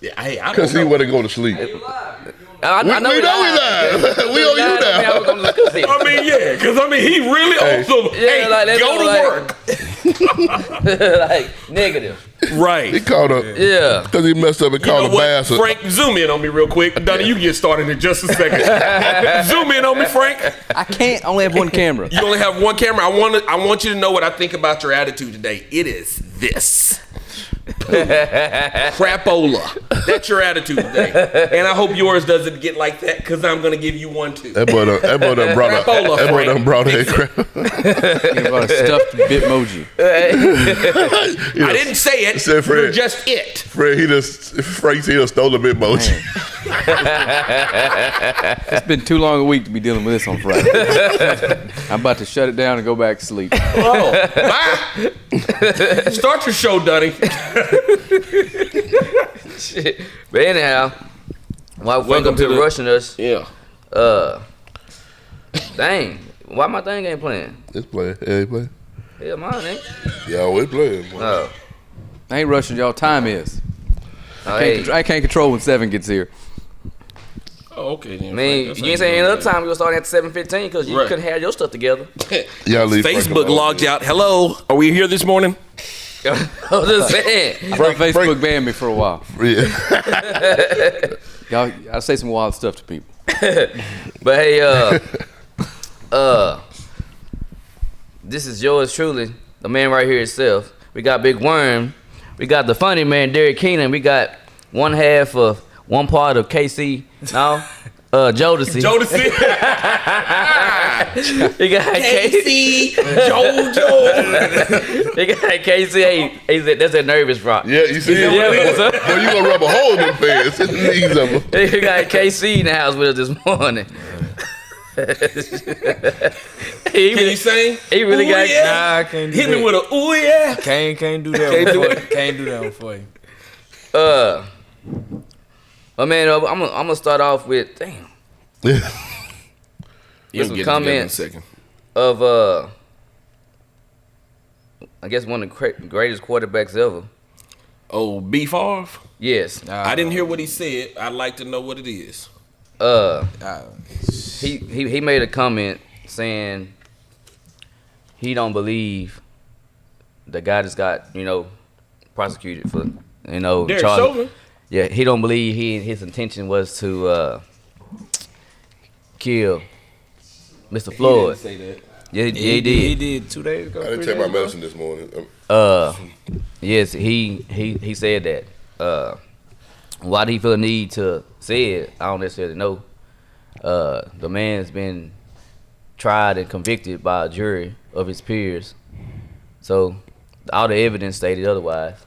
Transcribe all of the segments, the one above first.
Yeah, hey, I Because he wouldn't go to sleep. I know we know he lied. We owe you now. I mean, yeah, because he really awesome. Yeah, hey, go to work. Like negative. Right. He called up. Yeah. Because he messed up and called a bastard. Frank, zoom in on me real quick. Donnie, you can get started in just a second. Zoom in on me, Frank. I can't. I only have one camera. You only have one camera. I want you to know what I think about your attitude today. It is this. Crapola. That's your attitude today. And I hope yours doesn't get like that because I'm going to give you one too. That boy done brought a crap. He brought a stuffed Bitmoji. I didn't say it. Said Fred, you're just it. Frank, he just stole a Bitmoji. It's been too long a week to be dealing with this on Friday. I'm about to shut it down and go back to sleep. Oh, bye. Start your show, Dunny. Shit. But anyhow, welcome to rushing us. Yeah. Dang. Why my thing ain't playing? It's playing. Yeah, he playing. Yeah, mine ain't. Yeah, we playing. Boy. Oh. I ain't rushing y'all. Time is. Hey. I can't control when 7 gets here. Oh, okay. Then, I mean, you ain't saying another time we were starting at 7:15 because you couldn't have your stuff together. Y'all leave Facebook logged out. Hello, are we here this morning? I was just saying. Facebook banned me for a while. Yeah. Y'all, I say some wild stuff to people. But hey, this is yours truly, the man right here himself. We got Big Worm. We got the funny man, Derek Keenan. We got one part of KC. No, Jodeci. Jodeci. He got KC. JoJo. He got KC. He said that's a nervous rock. Yeah, you see him? Boy, you gonna rub a hole in them pants. His knees up. He got KC in the house with us this morning. Can you sing? He really got. Yeah. Nah, I can't do Hit that. me with a ooh yeah. Can't do that. Can't do that one for you. But man, I'm gonna start off with damn. Yeah. You some can comments get it in a second. Of I guess one of the greatest quarterbacks ever. Oh, B Favre? Yes. I didn't hear what he said. I'd like to know what it is. He made a comment saying he don't believe the guy just got prosecuted for Derek charge. Chauvin? Yeah, he don't believe his intention was to kill Mr. Floyd. He didn't say that. Yeah, he did. He did 2 days ago. I didn't take my medicine this morning. Yes, he said that. Why did he feel the need to say it? I don't necessarily know. The man's been tried and convicted by a jury of his peers, so all the evidence stated otherwise.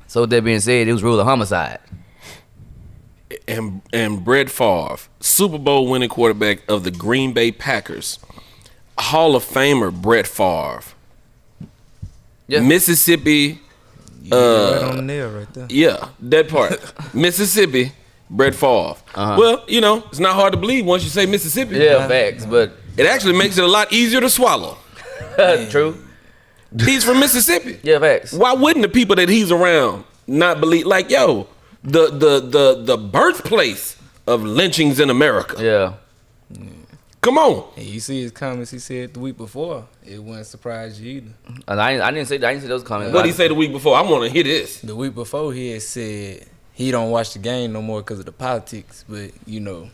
So with that being said, it was ruled a homicide. And Brett Favre, Super Bowl winning quarterback of the Green Bay Packers, Hall of Famer Brett Favre, Yeah. Mississippi. Right on the nail right there. Yeah, that part. Mississippi, Brett Favre. Well, it's not hard to believe once you say Mississippi. Yeah, facts, but It actually makes it a lot easier to swallow. true. He's from Mississippi. Yeah, facts. Why wouldn't the people that he's around not believe? Like, yo, the birthplace of lynchings in America. Yeah. Come on. And you see his comments he said the week before. It wouldn't surprise you either. And I didn't see those comments. What did he say the week before? I want to hear this. The week before he had said he don't watch the game no more because of the politics. But We know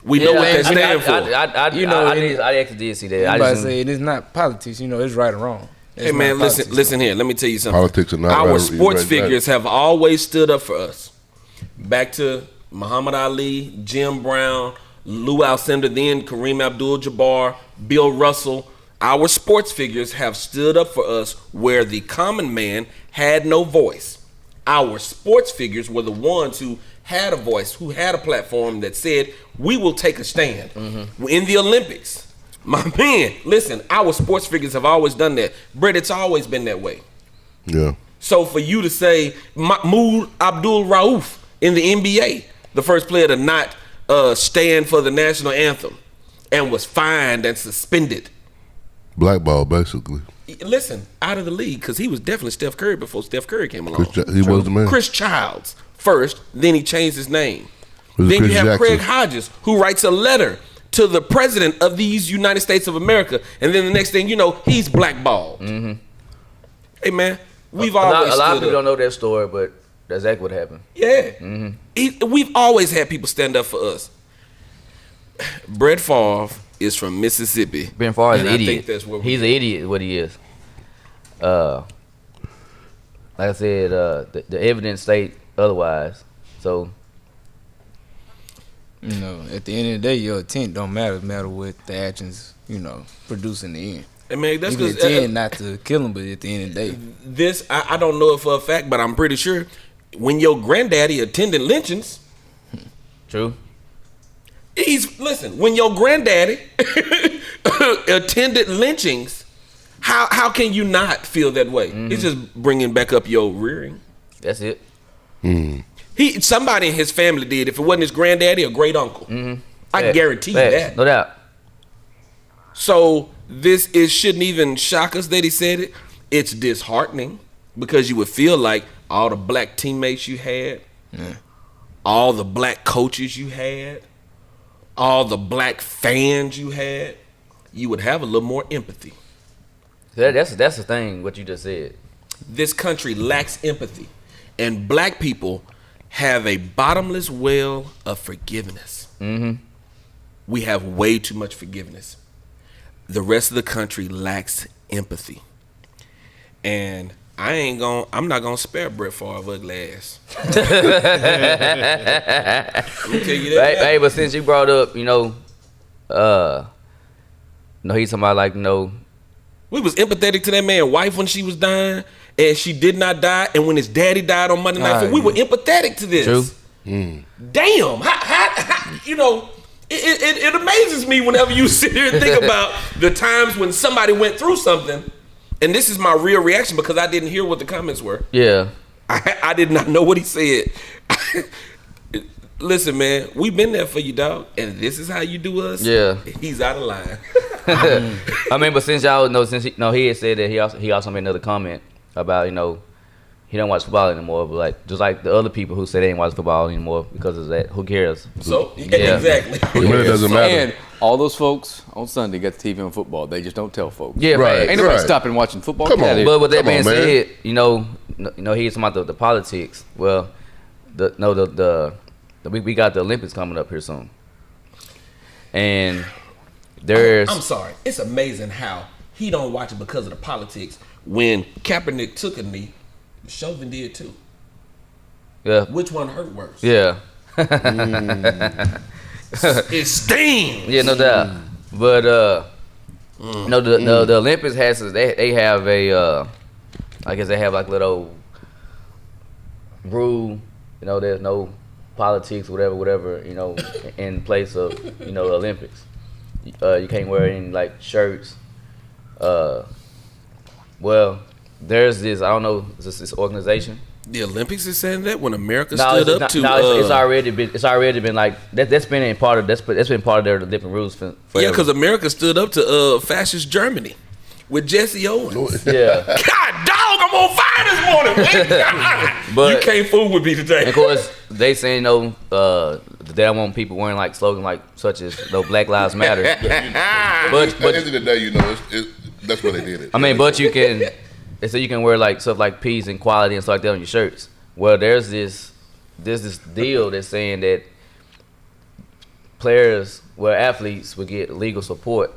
Yeah, what that I stand for. I actually did see that. I'm I about to just, say it's not politics. It's right or wrong. It's Hey man, not politics. listen here. Let me tell you something. Politics are not Our right, sports right, figures have always stood up for us. Back to Muhammad Ali, Jim Brown, Lou Alcindor, then Kareem Abdul-Jabbar, Bill Russell. Our sports figures have stood up for us where the common man had no voice. Our sports figures were the ones who had a voice, who had a platform that said, we will take a stand. In the Olympics, my man, listen, our sports figures have always done that. Brett, it's always been that way. Yeah. So for you to say Mahmoud Abdul Rauf in the NBA, the first player to not stand for the national anthem and was fined and suspended. Blackball, basically. Listen, out of the league because he was definitely Steph Curry before Steph Curry came along. He was the man. Chris Childs first, then he changed his name. It was Then Chris you have Jackson. Craig Hodges, who writes a letter to the president of these United States of America, and then the next thing you know, he's blackballed. Mm-hmm. Hey man, we've A always lot of stood people up. don't know that story, but that's exactly what happened. Yeah, Mm-hmm. we've always had people stand up for us. Brett Favre is from Mississippi. Ben Favre is And an I idiot. think that's what He's an idiot, is what he is. Like I said, the evidence state otherwise. So You know, at the end of the day, your intent don't matter what the actions, produce in the end. I mean, that's You can because intend not to kill him, but at the end of the day, this I don't know it for a fact, but I'm pretty sure when your granddaddy attended lynchings, true. when your granddaddy attended lynchings, how can you not feel that way? It's just bringing back up your rearing. That's it. Somebody in his family did. If it wasn't his granddaddy, a great uncle. I Facts. guarantee you Facts. that. No doubt. So shouldn't even shock us that he said it. It's disheartening because you would feel like all the black teammates you had, all the black coaches you had, all the black fans you had, you would have a little more empathy. That's the thing. What you just said. This country lacks empathy, and black people have a bottomless well of forgiveness. We have way too much forgiveness. The rest of the country lacks empathy, and I'm not gonna spare Brett Favre ugly ass. Let me tell you that. Hey, but since you brought up, he's somebody like, We was empathetic to that man's wife when she was dying, and she did not die. And when his daddy died on Monday Night Football, we were empathetic to this. True. Damn, how it amazes me whenever you sit here and think about the times when somebody went through something, and this is my real reaction because I didn't hear what the comments were. yeah. I did not know what he said. Listen, man, we've been there for you, dog, and this is how you do us. Yeah. He's out of line. I mean, but since y'all know, he had said that he also made another comment about he don't watch football anymore, but like just like the other people who say they ain't watch football anymore because of that. Who cares? So Yeah. exactly. It really doesn't matter. And all those folks on Sunday got the TV on football. They just don't tell folks. Yeah, Right. right. Ain't nobody Right. stopping watching football. Come Get on. out of here. But with that Come being on, man. said, he's about the politics. Well, we got the Olympics coming up here soon, and there's I'm sorry. It's amazing how he don't watch it because of the politics. When Kaepernick took a knee, Chauvin did too. yeah, Which one hurt worse? yeah, It stings. yeah, no doubt. But the Olympics they have a I guess they have like little rule. There's no politics, whatever. In place of the Olympics. You can't wear any like shirts. Well, there's this. I don't know. This organization. The Olympics is saying that when America No, stood it's up to. it's already been. It's already been like that. That's been part of. That's been part of their different rules for. Yeah, forever. because America stood up to fascist Germany with Jesse Owens. Yeah. God, dog, I'm on fire this morning. Man. But- you can't fool with me today. And of course, they say they don't want people wearing like slogans like such as Black Lives Matter. At the end of the day, that's why they did it. I mean, but you can. They say you can wear like stuff like peace and quality and stuff like that on your shirts. Well, there's this deal that's saying that athletes would get legal support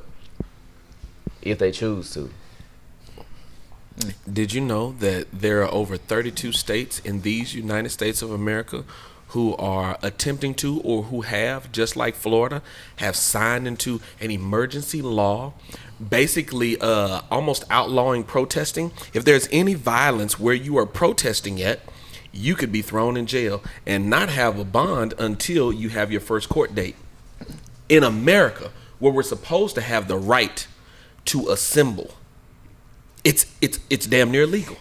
if they choose to. Did you know that there are over 32 states in these United States of America who are attempting to, or who have, just like Florida, have signed into an emergency law, basically almost outlawing protesting? If there's any violence where you are protesting at, you could be thrown in jail and not have a bond until you have your first court date. In America, where we're supposed to have the right to assemble, it's damn near legal.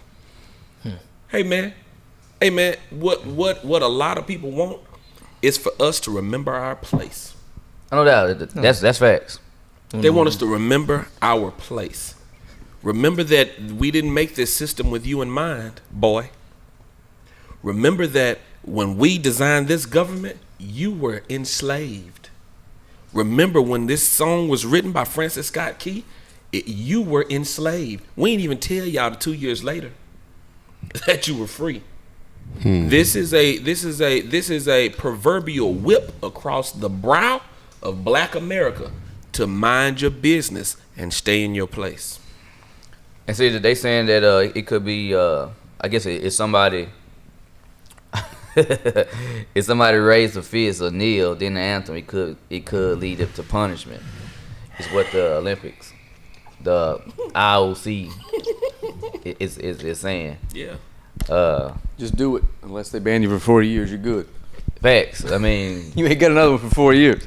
Hey man, what a lot of people want is for us to remember our place. I know that. That's facts. They want us to remember our place. Remember that we didn't make this system with you in mind, boy. Remember that when we designed this government, you were enslaved. Remember when this song was written by Francis Scott Key, you were enslaved. We ain't even tell y'all 2 years later that you were free. This is a proverbial whip across the brow of Black America to mind your business and stay in your place. And see, they saying that it could be, I guess it's somebody, if somebody raised a fist or kneel, then the anthem, it could lead up to punishment. It's what the Olympics, the IOC, is saying. Yeah. Just do it. Unless they ban you for 40 years, you're good. Facts. I mean, You ain't got another one for 4 years.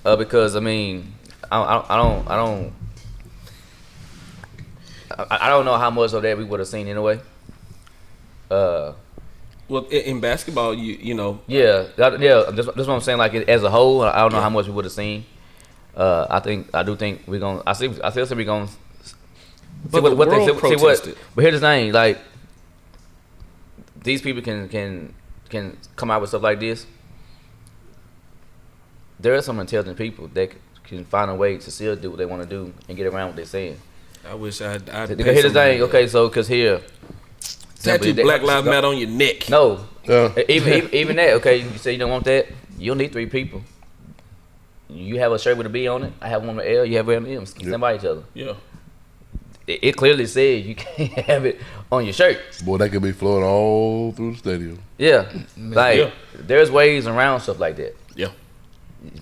because I mean, I don't know how much of that we would have seen anyway. Well, in basketball, you know. Yeah. That's what I'm saying. Like as a whole, I don't know how much we would have seen. I do think we're gonna. I still say we're gonna. But the world protested. But here's the thing, like these people can come out with stuff like this. There are some intelligent people that can find a way to still do what they want to do and get around what they're saying. I wish I'd Here's the thing, okay, so because here, tattoo Black Lives Matter on your neck. no, Yeah. even that, okay, you say you don't want that, you'll need 3 people. You have a shirt with a B on it, I have one with L, you have one with M, stand by each other. Yeah. It clearly says you can't have it on your shirt. Boy, that could be flowing all through the stadium. Yeah, like Yeah. there's ways around stuff like that. Yeah.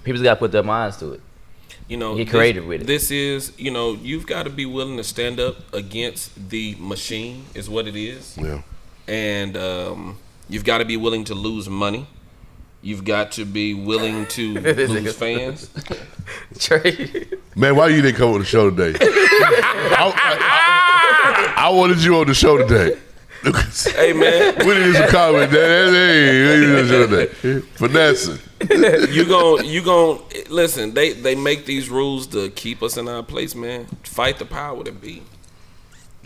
People got to put their minds to it. You know, Get creative with it. This is, you know, you've got to be willing to stand up against the machine, is what it is. Yeah. And you've got to be willing to lose money. You've got to be willing to lose fans. Trey. Man, why you didn't come on the show today? I wanted you on the show today. Hey, man. We did some comment. Hey, we did the show today. Vanessa. You gon' listen, they make these rules to keep us in our place, man. Fight the power that be.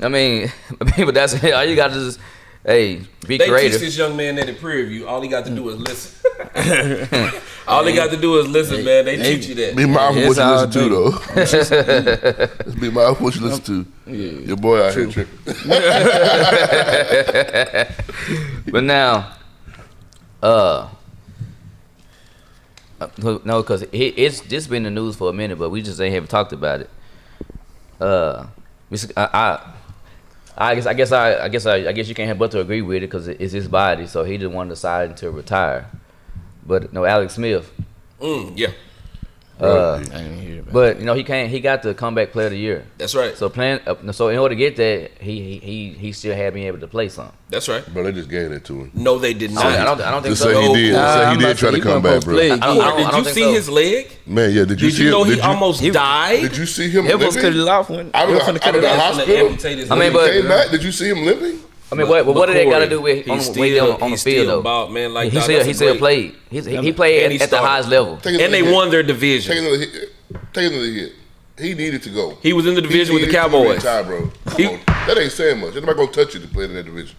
I mean, but that's all you got to just, hey, be They creative. teach this young man that in Prairie View, all he got to do is listen. All he got to do is listen, man. They teach you that. Be mindful what It's you all listen to, though. Just be mindful what you listen to. Your boy out here tripping. But now, no, because it's just been in the news for a minute, but we just haven't talked about it. I guess you can't help but to agree with it because it's his body, so he didn't want to decide to retire. But no, Alex Smith. Yeah, I didn't hear about But you know he got the comeback player of the year. that's right. So in order to get that, he still had been able to play some. That's right. Bro, they just gave it to him. No, they did not. I don't think Just so. say he did. Nah, Say I'm he about did to try say to he come wasn't back, supposed to bro. play. I don't Did you think see so. his leg? Man, yeah. Did you Did see you know him? he Did you- almost died? Did you see him They was cut limping? it off when Out they of was the, finna cut out of it the off. hospital? Amputate his I mean, leg. but- Came back. Did you see him limping? I mean, what did they got to do with He's on the he field still though? balled, man. Like He dog, still that's he a still great- played. He played And he at the started. highest level. Take And another they hit. won their Take division. another hit. Take another hit. He needed to go. He was in the division with the needed to Cowboys. retire, bro. Come He- on. That ain't saying much. Anybody gonna touch you to play in that division?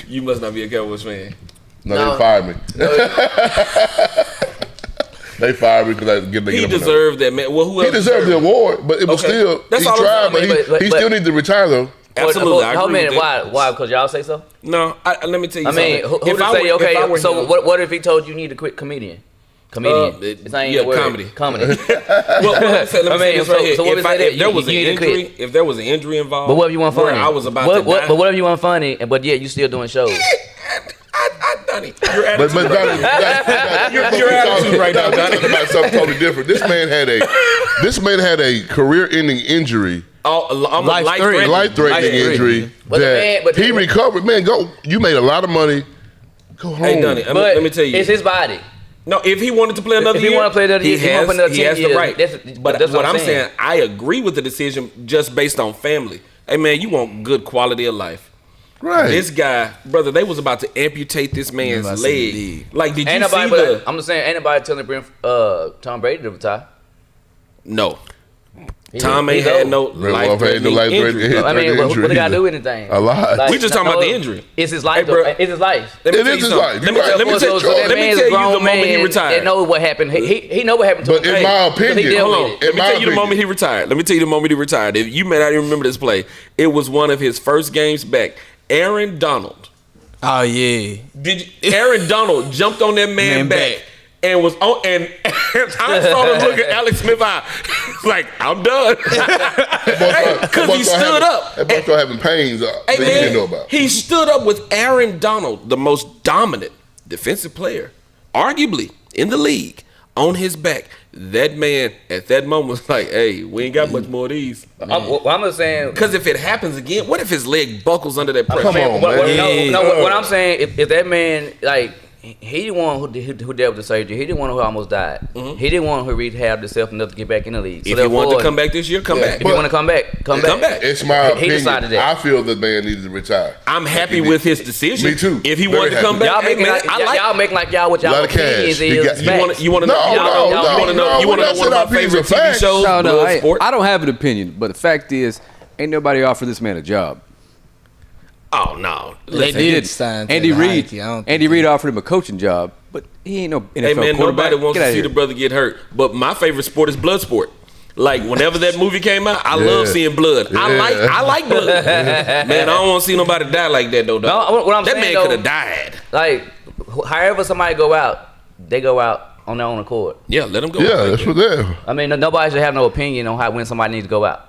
You must not be a Cowboys fan. No, No. they fired me. They fired me because I get He deserved that, man. Well, who He else deserved the award, but it was Okay. still That's he all I'm tried, but saying, he but- still needs to retire though. Absolutely, I Hold agree a with minute. that. Why? Because y'all say so. No, let me tell you I mean, something. who If to I say? were- if I Okay, were so him- what if he told you need to quit comedian? It's not even yeah, a word. comedy. Comedy. Well, let me say this right here. so what If if they did- if there was an you need to injury, if there was an injury involved, But what if you want where funny? I was about what, to die. But what if you want funny? But yeah, you still doing shows. Donnie, your But attitude. your attitude right now, We're Donnie. talking about something totally different. This man had a career-ending injury, Life-threatening. life-threatening injury But the man- but he the- recovered. Man, go! You made a lot of money. Go home. Hey, Donnie, But let me tell you. it's his body. No, if he wanted to play another If he year, wanna play another year, he wanna play another he 10 has the years. right. But that's what what I'm I'm saying, saying. I agree with the decision just based on family. Hey, man, you want good quality of life. Right. This guy, brother, they was about to amputate this man's Never seen leg. the league. Like, did you Ain't see nobody. the? I'm just saying, ain't nobody telling Tom Brady to retire. No. Tom ain't had no life-threatening injury. I mean, what they got to do with anything? A lot. Like, We just talking about the injury. It's his life. Hey, bro. It's his life. Let me It tell is you his something. life. Let me tell you the moment he retired. They know what happened. He know what happened to But him. in my opinion, Hold on. In Let me my tell you the moment he retired. Let me tell you the moment he retired. If you may not even remember this play, it was one of his first games back. Aaron Donald. Oh yeah. Aaron Donald jumped on that man back and was on, and I saw him look at Alex Smith eye like, I'm done. Because he stood up. That boy started having pains that Hey, you man, didn't know about. he stood up with Aaron Donald, the most dominant defensive player, arguably in the league, on his back. That man at that moment was like, hey, we ain't got much more of these. I'm just saying. Because if it happens again, what if his leg buckles under that pressure? Come on, man. What I'm saying, if that man, like, he the one who dealt with the surgery. He the one who almost died. He didn't want who rehabbed himself enough to get back in the league. So If he wanted to come back this year, come back. If you want to come back, come back. It's my He decided opinion. that. I feel the man needs to retire. I'm happy with his decision. Me too. If he Very wanted to come happy. back, Y'all hey, making man, y'all making like y'all what Lot y'all of cash. opinions He is. got- facts. You want to know? No, You want to know? You want to know one of my Our opinions favorite are TV facts. shows? No, Bloodsport. I don't have an opinion, but the fact is, ain't nobody offered this man a job. Oh no. They Listen, did sign Andy to the Reid. Nike. I don't Andy Reid offered him a coaching job, but he ain't no NFL Hey man, quarterback. nobody wants Get to outta see here. the brother get hurt. But my favorite sport is Bloodsport. Like whenever that movie came out, I love seeing blood. I like blood. Man, I don't want to see nobody die like that though. Dog. No, what I'm that saying, man though- could have died. Like, however somebody go out, they go out on their own accord. Yeah, let him go. Yeah, that's what they're. I mean, nobody should have no opinion on when somebody needs to go out.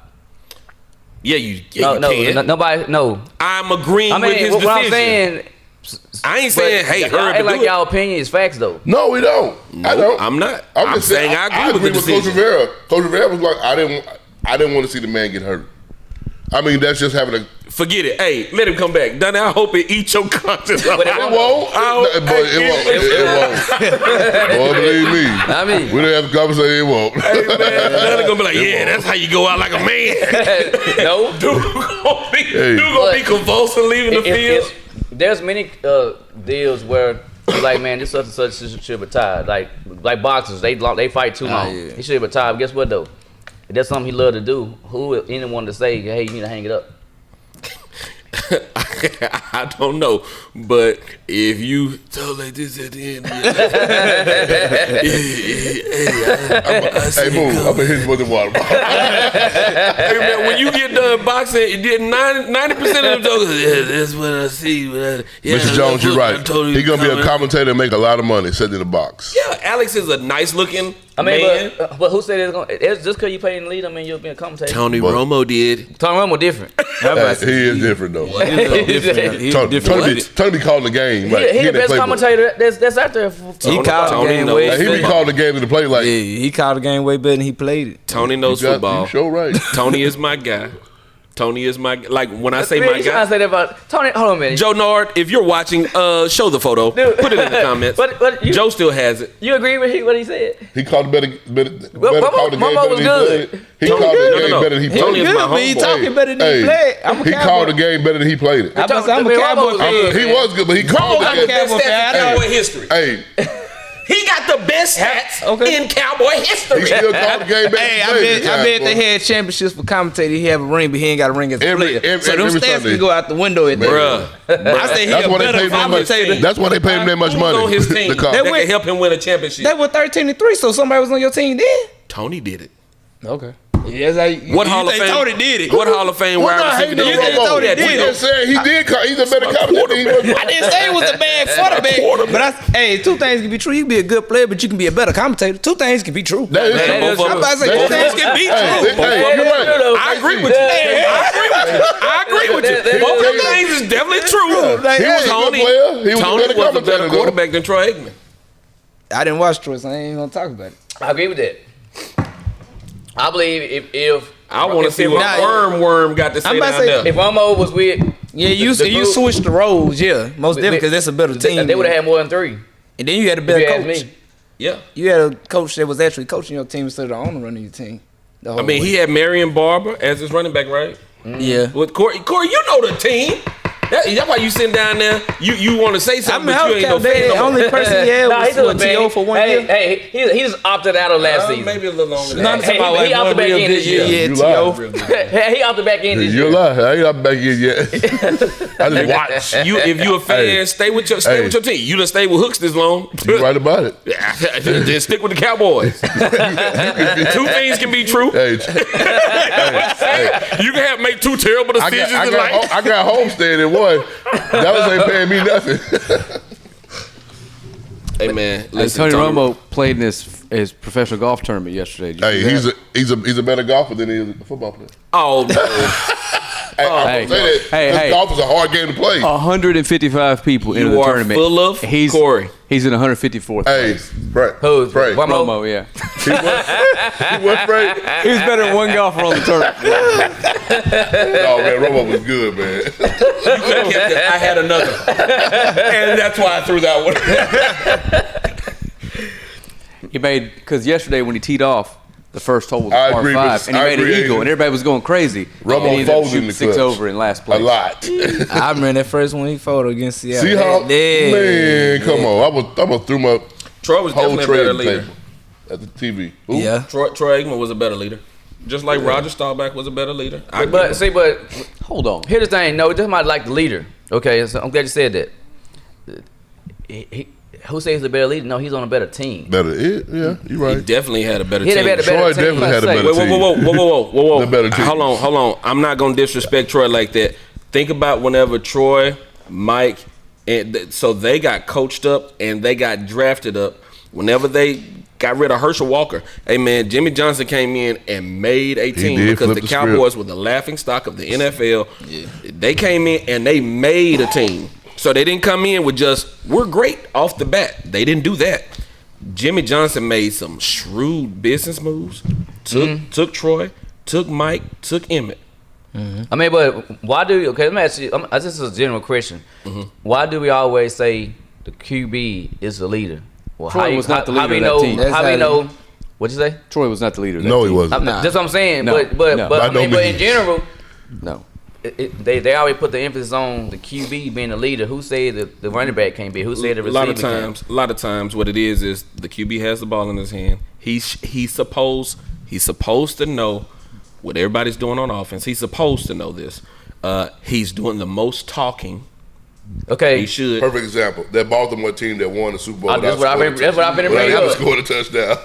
Yeah, you No, can. nobody. No. I'm agreeing I with his mean, what decision. I'm saying. I ain't saying, hey, y'all hurry act to like do it. y'all opinion is facts though. No, we don't. I don't. I'm not. I'm I'm just saying I agree with the Coach decision. Rivera. Coach Rivera was like, I didn't want to see the man get hurt. I mean, that's just having a. Forget it. Hey, let him come back. Done. I hope it eats your conscience. But It won't. It won't. Boy, believe me. I mean, We didn't have a conversation. It won't. Hey man, they're gonna be like, yeah, that's how you go out like a man. no. Dude gonna be convulsing leaving the field. There's many deals where you're like, man, this such and such should retire. Like boxers, they fight too long. yeah. He should retire. But guess what though? If that's something he love to do, who is anyone to say, hey, you need to hang it up? I don't know, but if you talk like this at the end, Hey, move. I'm going to hit you with the water bottle. hey man, when you get done boxing, you did 90% of them jokers. Yeah, that's what I see. Mr. Jones, you're right. He's going to be a commentator and make a lot of money sitting in the box. Yeah, Alex is a nice looking I mean, man. but who said it's just because you play in the lead? I mean, you'll be a commentator. Tony But- Romo did. Tony Romo different. He is different, though. He's Tony be calling the game. Right? He the in that best playbook. commentator that's out there. He called the Tony game knows. way Like, he be better. calling the game in the play like, Yeah, he called the game way better than he played it. Tony knows football. you sure right. Tony is my guy. Tony is my like when I say Man, my you trying to guy. say that about Tony? Hold on a minute. Joe Nard, if you're watching, show the photo. Dude. Put it in the comments. But you- Joe still has it. You agree with what he said? He called the better Momo- call the game Momo better was than he good. played. He Tony called good. the No, game no, no. better than he Tony played. is my But he homeboy. talking better than he played. I'm a he Cowboy. called the game better than he played it. I'm a I mean, Cowboy Romo was fan. good. He was good, but he called Romo got the the game. best Cowboy stats in fan. Cowboy history. Hey, He got the best stats Okay. in Cowboy history. he still called the game better Hey, than he I played. bet they had championships for commentator. He have a ring, but he ain't got a ring as a Every- player. every- So them every stats Sunday. can go out the window at that. Bruh. I said he That's a why they better paid him that much. commentator. That's why they paid him that much Who money. was on his team to call. that went- could help him win a championship? That was 13-3, so somebody was on your team then. Tony did it. Okay. Yeah, that's how you, What you Hall of think Fame? Tony did it? What Hall of Fame We're wide not receiver hating did on You think Romo. Tony Yeah, did We it? just saying he did. He's a better commentator. He was- I didn't say it was a bad quarterback. But hey, two things can be true. You can be a good player, but you can be a better commentator. Two things can be true. That is true. both of I'm them. about to say two things can be true. Hey, you're right. I agree with you. I agree with you. Both of them things is definitely true. Like, He was a good Tony, player. He was Tony a better was a commentator, better though. quarterback than Troy Aikman. I didn't watch Troy, so I ain't gonna talk about it. I agree with that. I believe if I want to see what Nah, Worm got to say I'm about down to say, there. if Romo was with, Yeah, you The you group- switched the roles, yeah, most definitely, because that's a better team. they would have had more than 3. And then you had a If better you ask coach. me. Yeah. You had a coach that was actually coaching your team instead of the owner running your team. the whole I mean, way. he had Marion Barber as his running back, right? Yeah. With Corey, you know the team. That's why you sitting down there. You want to say something, but you ain't no fan. The only person he had was doing T.O. for 1 year. Hey, he just opted out of last season. Maybe a little longer. No, I'm talking about he like opted one back real in good this year. year. You T.O. lie. He opted back in this You're year. lying. I ain't up back in yet. I just watch. If you a fan, Hey. stay with your team. You done stayed with Hooks this long. You right about it. Then stick with the Cowboys. Two things can be true. Hey, You can make two terrible decisions in life. I got Homestead in one. Dallas ain't paying me nothing. Hey man, Hey, listen, Tony Romo played in his professional golf tournament yesterday. Did you Hey, see that? he's a better golfer than he is a football player. Oh no. Hey, I Hey, say that. hey, This hey. golf is a hard game to play. 155 people in You the are tournament. full of Corey. He's in 154th Hey, place. pray. Who's Pray. Romo? Romo, yeah. He was Pray. He was better than one golfer on the tournament. No, man, Romo was good, man. I had another, and that's why I threw that one. He made, because yesterday when he teed off, the first hole was I a par agree with- 5, and he I made agree, an eagle, Adrian. and everybody was going crazy. Romo and he ended up folded in shooting the 6 clutch. over in last A place. lot. I remember that first one he folded against Seattle. Seahawks, man, come on. I was threw my Troy was whole definitely a better trading leader. table at the TV. Who? Yeah. Troy Aikman was a better leader, just like Roger Staubach was a better leader. But Hold on. here's the thing. No, it doesn't matter like the leader. Okay, so I'm glad you said that. Who says he's a better leader? No, he's on a better team. Better. Yeah, you he right. definitely had a better He team. had a better Troy team. definitely had a better Wait, team. whoa. The better team. Hold on. I'm not gonna disrespect Troy like that. Think about whenever Troy, Mike, and so they got coached up and they got drafted up. Whenever they got rid of Herschel Walker, hey man, Jimmy Johnson came in and made a team did because flip the the Cowboys script. were the laughing stock of the NFL. Yeah. They came in and they made a team. So they didn't come in with just, we're great off the bat. They didn't do that. Jimmy Johnson made some shrewd business moves. Took Troy, took Mike, took Emmett. I mean, but why do you? Okay, let me ask you. This is a general question. Why do we always say the QB is the leader? Well, Troy was not the leader how we of that know? team. That's How how we you- know? What'd you say? Troy was not the leader of that No, he team. wasn't. That's what I'm saying. No, but no. but By I mean, no but in means. general, No. they always put the emphasis on the QB being the leader. Who said that the running back can't be? Who said the A receiver lot of can't? times, what it is the QB has the ball in his hand. He's supposed to know what everybody's doing on offense. He's supposed to know this. He's doing the most talking. Okay, He should. Perfect example. That Baltimore team that won the Super Bowl. That's what I've been Without bringing up. scored a touchdown.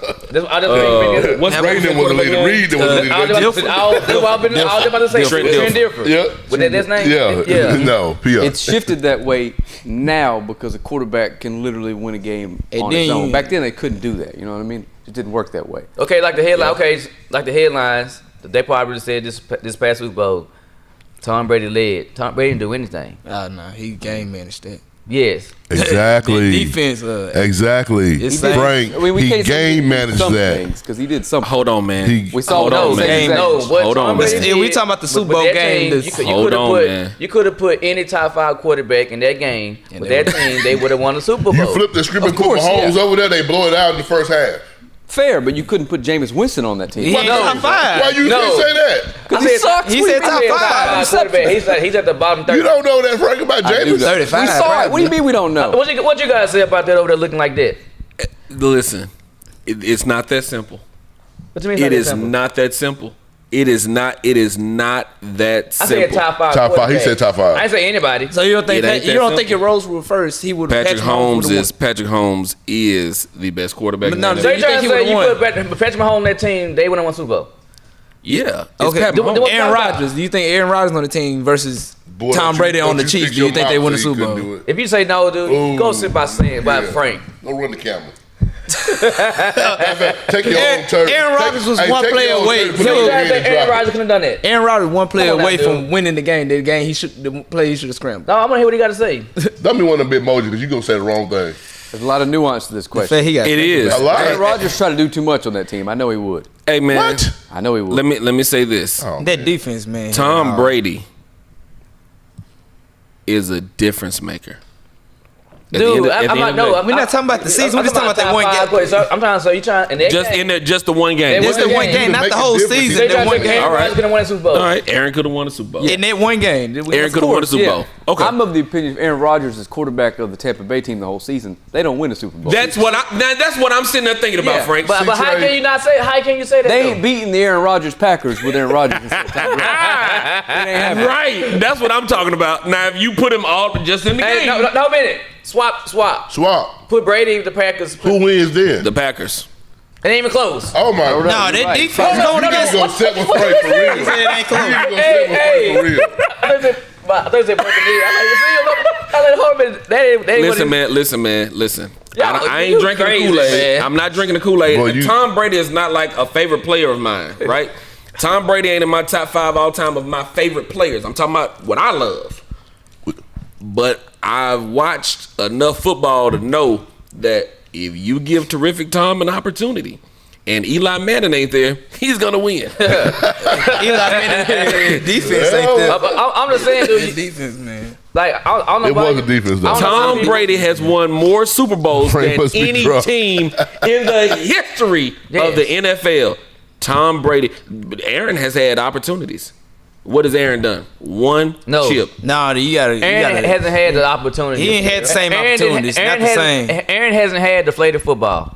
What's Reagan was the leader. Reed was the leader. I was about to say Trent Trent Dilfer. Dilfer. Yeah. With that's name? Yeah. No. Yeah. It's shifted that way now because a quarterback can literally win a game And on then his own. you- Back then they couldn't do that. You know what I mean? It didn't work that way. Okay, like the headline. Okay, like the headlines. They probably said this past Super Bowl, Tom Brady led. Tom Brady didn't do anything. Oh no, he game managed that. Yes. Exactly. The defense. Exactly. It's Frank, I mean, we he can't say game he did managed some that. things because he did something. Hold on, man. He- We saw Hold no on, man. same No, things. what Hold Tom on, Brady man. did, We talking about the Super with Bowl that game, team, this- you Hold could have on, put man. you could have put any top 5 quarterback in that game. With they that team, they would have won the Super Bowl. You flip the script and Of put course, Mahomes yeah. over there, they blow it out in the first half. Fair, but you couldn't put Jameis Winston on that team. He ain't top five. Why you No. can't say that? Because he sucks. He said top five. quarterback. He's at the bottom 30. You don't know that, Frank, about I do Jameis? that. 35, We saw right? it. What do you mean we don't know? What you guys say about that over there looking like that? Listen, it's not that simple. What you mean? It is not that simple. It is not that I simple. said top 5. Top 5. He quarterback. said top 5. I didn't say anybody. So you don't think It ain't that, you that don't think simple. if Rose were first, he would Patrick Holmes is the best quarterback. But in no, the So NFL. you trying think to he say you would've put Patrick Mahomes on that team, they wouldn't won Super Bowl? Yeah. It's Okay, Pat Mahomes. Aaron Rodgers. Do you think Aaron Rodgers on the team versus Boy, Tom don't Brady you- on the don't Chiefs? Do stick you think your they mouth win the so you Super couldn't Bowl? do it. If you say no, dude, Ooh, go sit by yeah. Frank. Don't run the camera. Take your own turn. Aaron Rodgers was one take player your own away. turn, put it So in you your guys hand think and Aaron drop it. Rodgers couldn't have done that? Aaron Rodgers one play Come on away now, from dude. winning the game. The play he should have scrambled. No, I'm gonna hear what he got to say. Don't be one of them bitmojis because you going to say the wrong thing. There's a lot of nuance to this question. He got It is. A lot. Aaron Rodgers tried to do too much on that team. I know he would. Hey man, What? I know he would. let me say this. Oh, that defense, man. Tom Brady is a difference maker. Dude, I'm not. No, We're not talking about the season. We're just talking about that one game. So I'm trying. So you trying? And just the one game. Just the one game, not the whole season. That one game. All right, could have won a Super Bowl. All right, Aaron could have won a Super Bowl. In that one game, Aaron could have won a Super Bowl. Okay, I'm of the opinion if Aaron Rodgers is quarterback of the Tampa Bay team the whole season, they don't win a Super Bowl. that's what I'm sitting there thinking about, Yeah. Frank. But how can you not say? How can you say that? They though? ain't beating the Aaron Rodgers Packers with Aaron Rodgers instead of Tom Brady. It ain't happening. Right, that's what I'm talking about. Now, if you put them all just in the Hey, game, no minute. Swap. Swap. Put Brady with the Packers. Who wins then? the Packers. It ain't even close. Oh my God. No, that Right. defense You going need to against. go set with Frank for real. He said it ain't close. You need to go set with Frank for real. I thought you said broken knee. I'm like, hold on a minute. Listen, man. Y'all- I ain't you drinking crazy, the Kool-Aid. man. I'm not drinking the Kool-Aid. Boy, you- Tom Brady is not like a favorite player of mine, right? Tom Brady ain't in my top 5 all time of my favorite players. I'm talking about what I love. But I've watched enough football to know that if you give Terrific Tom an opportunity and Eli Manning ain't there, he's gonna win. Defense ain't there. I'm just saying, dude. Defense, man. Like I don't know. It about was a defense though. Tom Brady has won more Super Bowls Frank than must be any drunk. team in the history of the NFL. Tom Brady. Aaron has had opportunities. What has Aaron done? One No. chip. No, you gotta. Aaron hasn't had the opportunity. He ain't had the same Aaron opportunities. Not the hasn't- same. Aaron hasn't had the flavor football.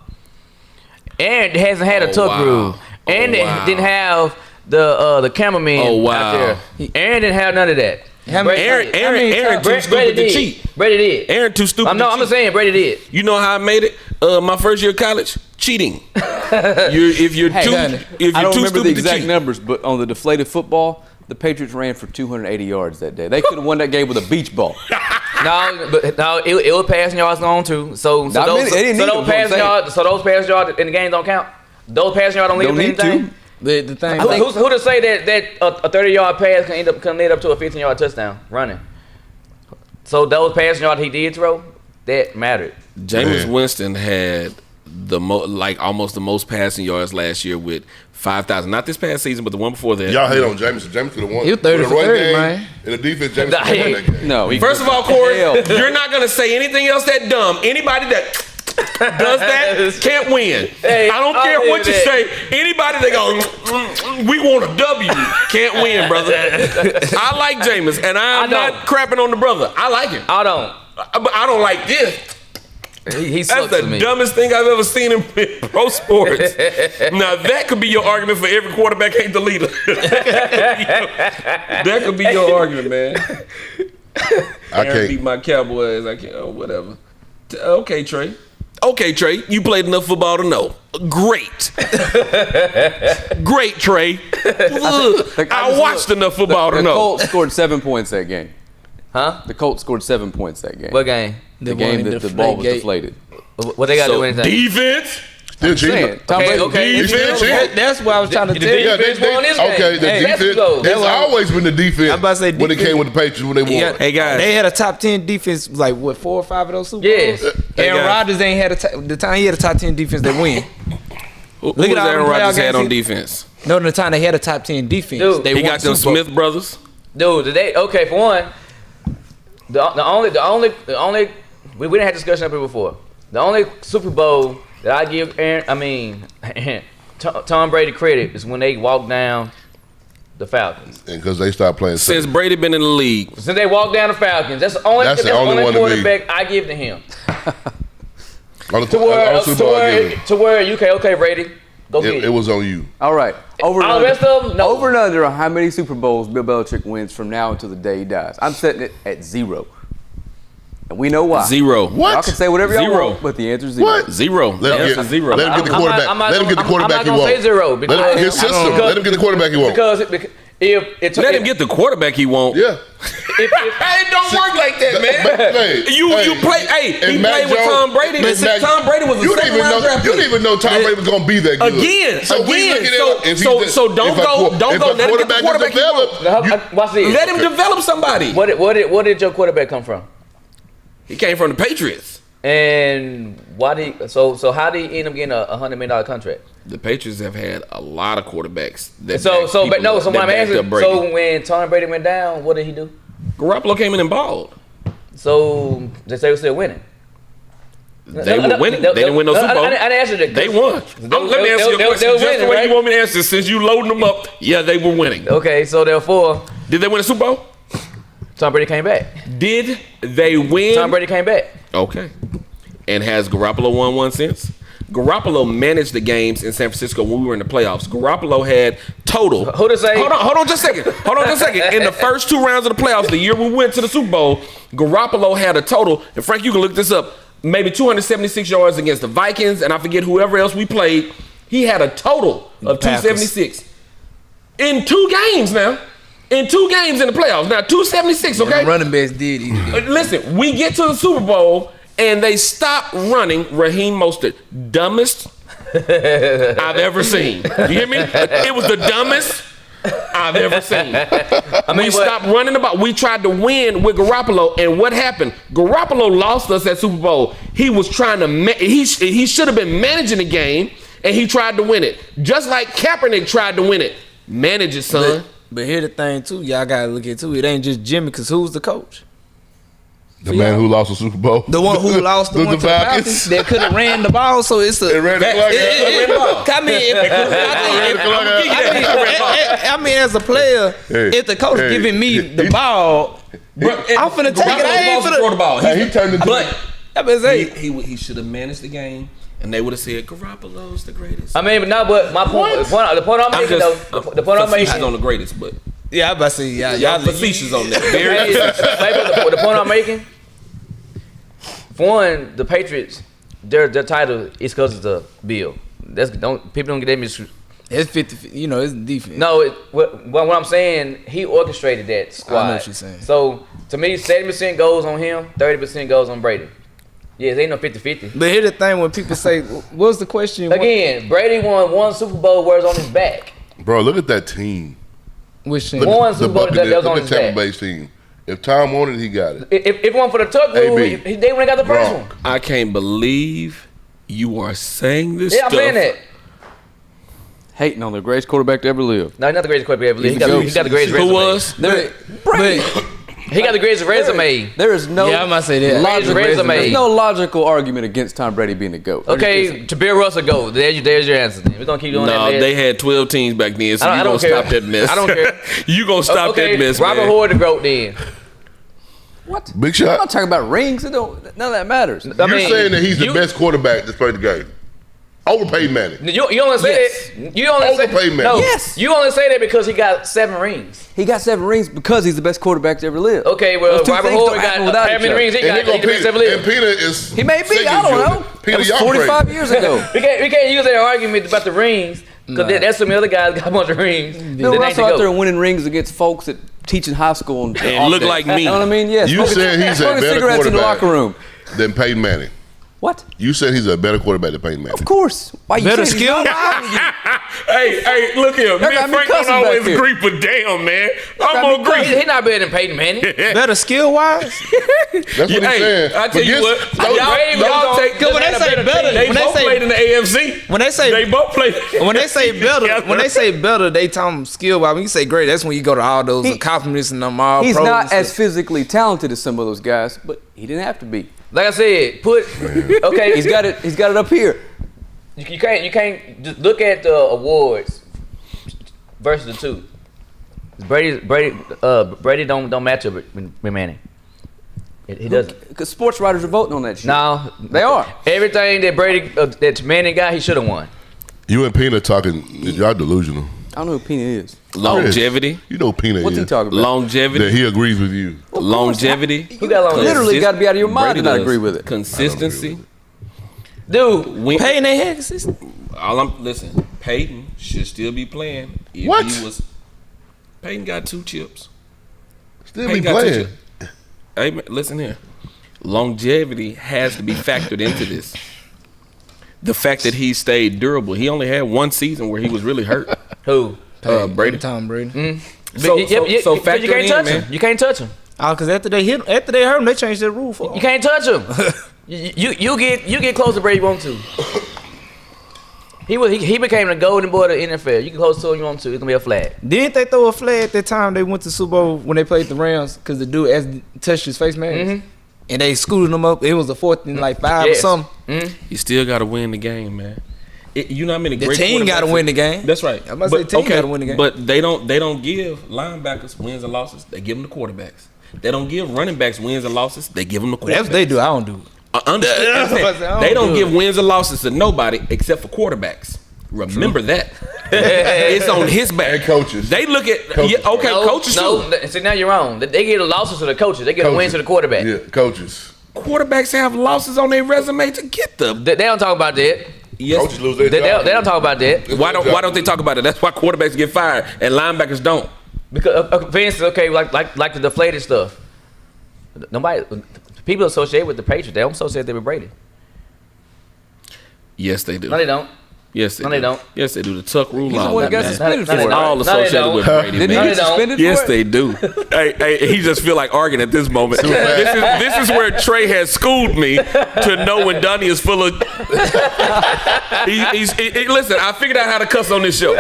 Aaron hasn't had a tuck wow. rule. Aaron wow. didn't have the cameraman Oh, wow. out there. Aaron didn't have none of that. How many- Aaron too stupid to cheat. Brady did. Aaron too stupid I'm to just cheat. saying Brady did. You know how I made it? My first year of college? Cheating. If you're Hey, too I don't too remember the stupid to exact cheat. numbers, but on the deflated football, the Patriots ran for 280 yards that day. They could have won that game with a beach ball. No, it was passing yards on too. So Not those many. They didn't need them, passing I'm saying. yards. So those passing yards in the game don't count. Those passing yards don't lead Don't to need anything. to. The thing. Who to say that a 30-yard pass can lead up to a 15-yard touchdown running? So those passing yards he did throw, that mattered. Jameis Man. Winston had almost the most passing yards last year with 5,000. Not this past season, but the one before that. Y'all hate on James. James could have won. He was 30 With a for run 30, game man. and the defense, James could have won that game. No. First of all, Corey, Hell. you're not gonna say anything else that dumb. Anybody that does that can't win. Hey, I don't I'll care give what you you that. say. Anybody that goes, we want a W, can't win, brother. I like Jameis, and I'm I know. not crapping on the brother. I like him, I don't. but I don't like this. He That's sucks the to me. dumbest thing I've ever seen in pro sports. Now that could be your argument for every quarterback ain't the leader. That could be your argument, man. I Aaron beat can't. my Cowboys. I can't. Oh, whatever. Okay, Trey. Okay, Trey. You played enough football to know. Great. Great, Trey. I watched enough football to The know. Colts scored 7 points that game. Huh? The Colts scored 7 points that game. What game? The game that the ball was deflated. What they got to do So anything? defense. Still Saying, cheating. Tom Brady, okay. He's still cheating. That's what I was trying to tell you. Yeah, defense won this game. okay, the Hey, defense. let's go. It's That's why- always been the defense I'm about to say when it defense. came with the Patriots when they won. Yeah, Hey, guys. they had a top 10 defense, like what 4 or 5 of those Super Yes. Bowls. Hey, Aaron guys. Rodgers ain't had the time he had a top 10 defense that win. Who Look was at all Aaron them playoff Rodgers had games on he- defense? No, the time they had a top 10 defense. Dude, they He won got them Super Bowl. Smith brothers. Dude, today, okay, for one, the only we didn't have discussion up here before. The only Super Bowl that I give Tom Brady credit is when they walked down the Falcons. Because they stopped playing. Since Brady been in the league, Since they walked down the Falcons, that's the only one to me. quarterback I give to him. on the, To where, on the Super Bowl, I give it. to where you can, okay, Brady, go get It was on you. all right. Over and All the under, rest of them, no. over and under on how many Super Bowls Bill Belichick wins from now until the day he dies. I'm setting it at 0. And we know why. 0. What? Y'all can say whatever y'all 0. want, but the answer's 0. What? 0. Let him That's get, a 0. let him get the I'm quarterback. not Let him get the quarterback he I'm not wants. gonna say 0 Let him because his system. Let him get the quarterback he wants. because if it took Let him get the quarterback he want. Yeah. It don't work like that, man. Hey, You play. Hey, he and Mac played with Jones- Tom Brady. and Mac- Tom Brady was a you didn't second even round know. draft You pick. didn't even know Tom Brady was gonna be that good. Again. So we looking at So- if he so- just- so don't if a go- qu- don't if go. a Let him get the quarterback is quarterback he developed, Watch this. Let him develop somebody. What did your quarterback come from? He came from the Patriots. And why did so how did he end up getting a $100 million contract? The Patriots have had a lot of quarterbacks. That So what I'm asking, Brady. so when Tom Brady went down, what did he do? Garoppolo came in and balled. So they say we're still winning. They were winning. They didn't win no Super Bowl. I didn't answer that. They won. Let me answer your question just the way right? you want me to answer. Since you loading them up, yeah, they were winning. Okay, so therefore, Did they win a Super Bowl? Tom Brady came back. Did they win? Tom Brady came back. Okay. And has Garoppolo won one since? Garoppolo managed the games in San Francisco when we were in the playoffs. Garoppolo had total. Who to say? Hold on just a second. In the first 2 rounds of the playoffs, the year we went to the Super Bowl, Garoppolo had a total, and Frank, you can look this up, maybe 276 yards against the Vikings, and I forget whoever else we played. He had a total of 276 in 2 games now. In 2 games in the playoffs. Now, 276, okay? Running backs did either. Listen, we get to the Super Bowl, and they stop running Raheem Mostert. Dumbest I've ever seen. You hear me? It was the dumbest I've ever seen. We stopped running the ball. We tried to win with Garoppolo, and what happened? Garoppolo lost us at Super Bowl. He was trying to, he should have been managing the game, and he tried to win it. Just like Kaepernick tried to win it. Manage it, son. But here's the thing, too. Y'all got to look at, too. It ain't just Jimmy, because who's the coach? The man who lost the Super Bowl. The one who lost the one to the Falcons that could have ran the ball, so it's a. They ran the clock. I mean, as a player, if the coach giving me the ball, I'm finna take it. I ain't finna throw the ball. He turned into. He should have managed the game, and they would have said Garoppolo's the greatest. I mean, but no, but my point, the point I'm making, the point I'm making on the greatest, but yeah, I about to say y'all facetious on that. The point I'm making. For one, the Patriots, their title is because of the bill. People don't get that mixed. It's 50, it's defense. No, what I'm saying, he orchestrated that squad. I know what you're saying. So to me, 70% goes on him, 30% goes on Brady. Yeah, it ain't no 50-50. But here's the thing: when people say, "What's the question?" Again, Brady won 1 Super Bowl where it's on his back. Bro, look at that team. Which team? One Super Bowl that was on Look his at Tampa back. Bay's team. If Tom wanted it, he got it. If it weren't for the tuck rule, they wouldn't have got the first Wrong. one. I can't believe you are saying this Yeah, I'm stuff. saying that. Hating on the greatest quarterback to ever live. No, not the greatest quarterback ever lived. He got the greatest Who resume. was? Brady. He got the greatest resume. There is no Yeah, I might say that. there's no logical argument against Tom Brady being the GOAT. Okay, to Bill Russell go. There's your answer. We're gonna keep doing that. No, man. they had 12 teams back then, so I you don't gonna care. stop that mess. I don't care. You gonna stop that mess, Robert man. Horry the GOAT then. What? Big I'm shot. not talking about rings. None of that matters. I You're mean, saying that he's the best quarterback that's played the game. Over Peyton Manning. You only say Yes. that. You only say Overpaid man. no. Yes. You only say that because he got 7 rings. He got 7 rings because he's the best quarterback to ever live. Okay, well, Those two Robert things Horry don't happen got without how each many other. rings he And got? here go He the best Peter. ever lived. And Peter is. He may be. second I don't junior. know. Peter, That was y'all 45 crazy. years ago. We can't use that argument about the rings because that's some other guys got a bunch of rings. Bill That ain't Russell the out there GOAT. winning rings against folks that teach in high school and look like me. You know what I mean? Yes. You said he's a smoking better cigarettes in the quarterback. locker room. Than Peyton Manning. What? You said he's a better quarterback than Peyton Manning. Of course. Why you Better saying he's skill? not? Hey, look here. Me got and me Frank cussing don't always back here. agree, but damn, man. got I'm me gonna agree. He's not better than Peyton Manning. Better skill wise. That's what he's saying. I tell you what, y'all take. When they say better, They when they both say played in the AFC. when they say They both played. when they say better, they talking skill wise. When you say great, that's when you go to all those accomplishments and them all. He's pros not and as stuff. physically talented as some of those guys, but he didn't have to be. Like I said, okay. He's got it. He's got it up here. You can't just look at the awards versus the two. Brady don't match up with Manning. He doesn't. Because sports writers are voting on that shit. No, They are. Everything that Manning got, he should have won. You and Peanut talking, y'all delusional. I don't know who Pena is. Longevity. You know Peanut What's is. he talking about? Longevity. That he agrees with you. Longevity. Who got long? Literally got to be out of your mind Brady to not does. agree with it. Consistency. Dude, Paying their head consistent. Listen. Peyton should still be playing. If What? He was. Peyton got 2 chips. Still be Peyton got 2 playing. chips. Hey, man, listen here. Longevity has to be factored into this. The fact that he stayed durable. He only had 1 season where he was really hurt. who? Brady. Tom Brady. So factor you can't it touch in, him. man. You can't touch him. Oh, because after they hurt him, they changed their rule for You him. can't touch him. you get close to Brady. You want to? He became the golden boy of the NFL. You can close to him. You want to? It's gonna be a flag. Didn't they throw a flag at that time they went to Super Bowl when they played the Rams because the dude touched his face mask? And they scooted him up. It was a 4th and like 5 or Yes. something. You still got to win the game, man. You know how many The great team got to quarterbacks- win the game. That's right. I'm about to say the team got to win the game. But they don't give linebackers wins and losses. They give them the quarterbacks. They don't give running backs wins and losses. They give them the quarterbacks. Whatever they do, I don't do it. Understand? They don't give wins and losses to nobody except for quarterbacks. Remember that. It's on his back. And coaches. They look at Coaches. coaches too. See, now you're wrong. They give the losses to the coaches. They give the wins to the quarterback. Yeah, coaches. Quarterbacks have losses on their resume to get them. They don't talk about that. Yes. Coaches lose their They job. don't talk about that. Why don't they talk about it? That's why quarterbacks get fired and linebackers don't. Because, for instance, okay, like the deflated stuff. Nobody, people associate with the Patriots. They don't associate with Brady. Yes, they do. No, they don't. Yes, they No, do. they don't. Yes, they do. The Tuck rule. He's the all one that that, got man. suspended No, for they it. don't. All No, they associated don't. with Brady, Didn't he man. No, get they don't. suspended Yes, for it? they do. hey, he just feel like arguing at this moment. This is where Trey has schooled me to know when Donnie is full of. Listen, I figured out how to cuss on this show.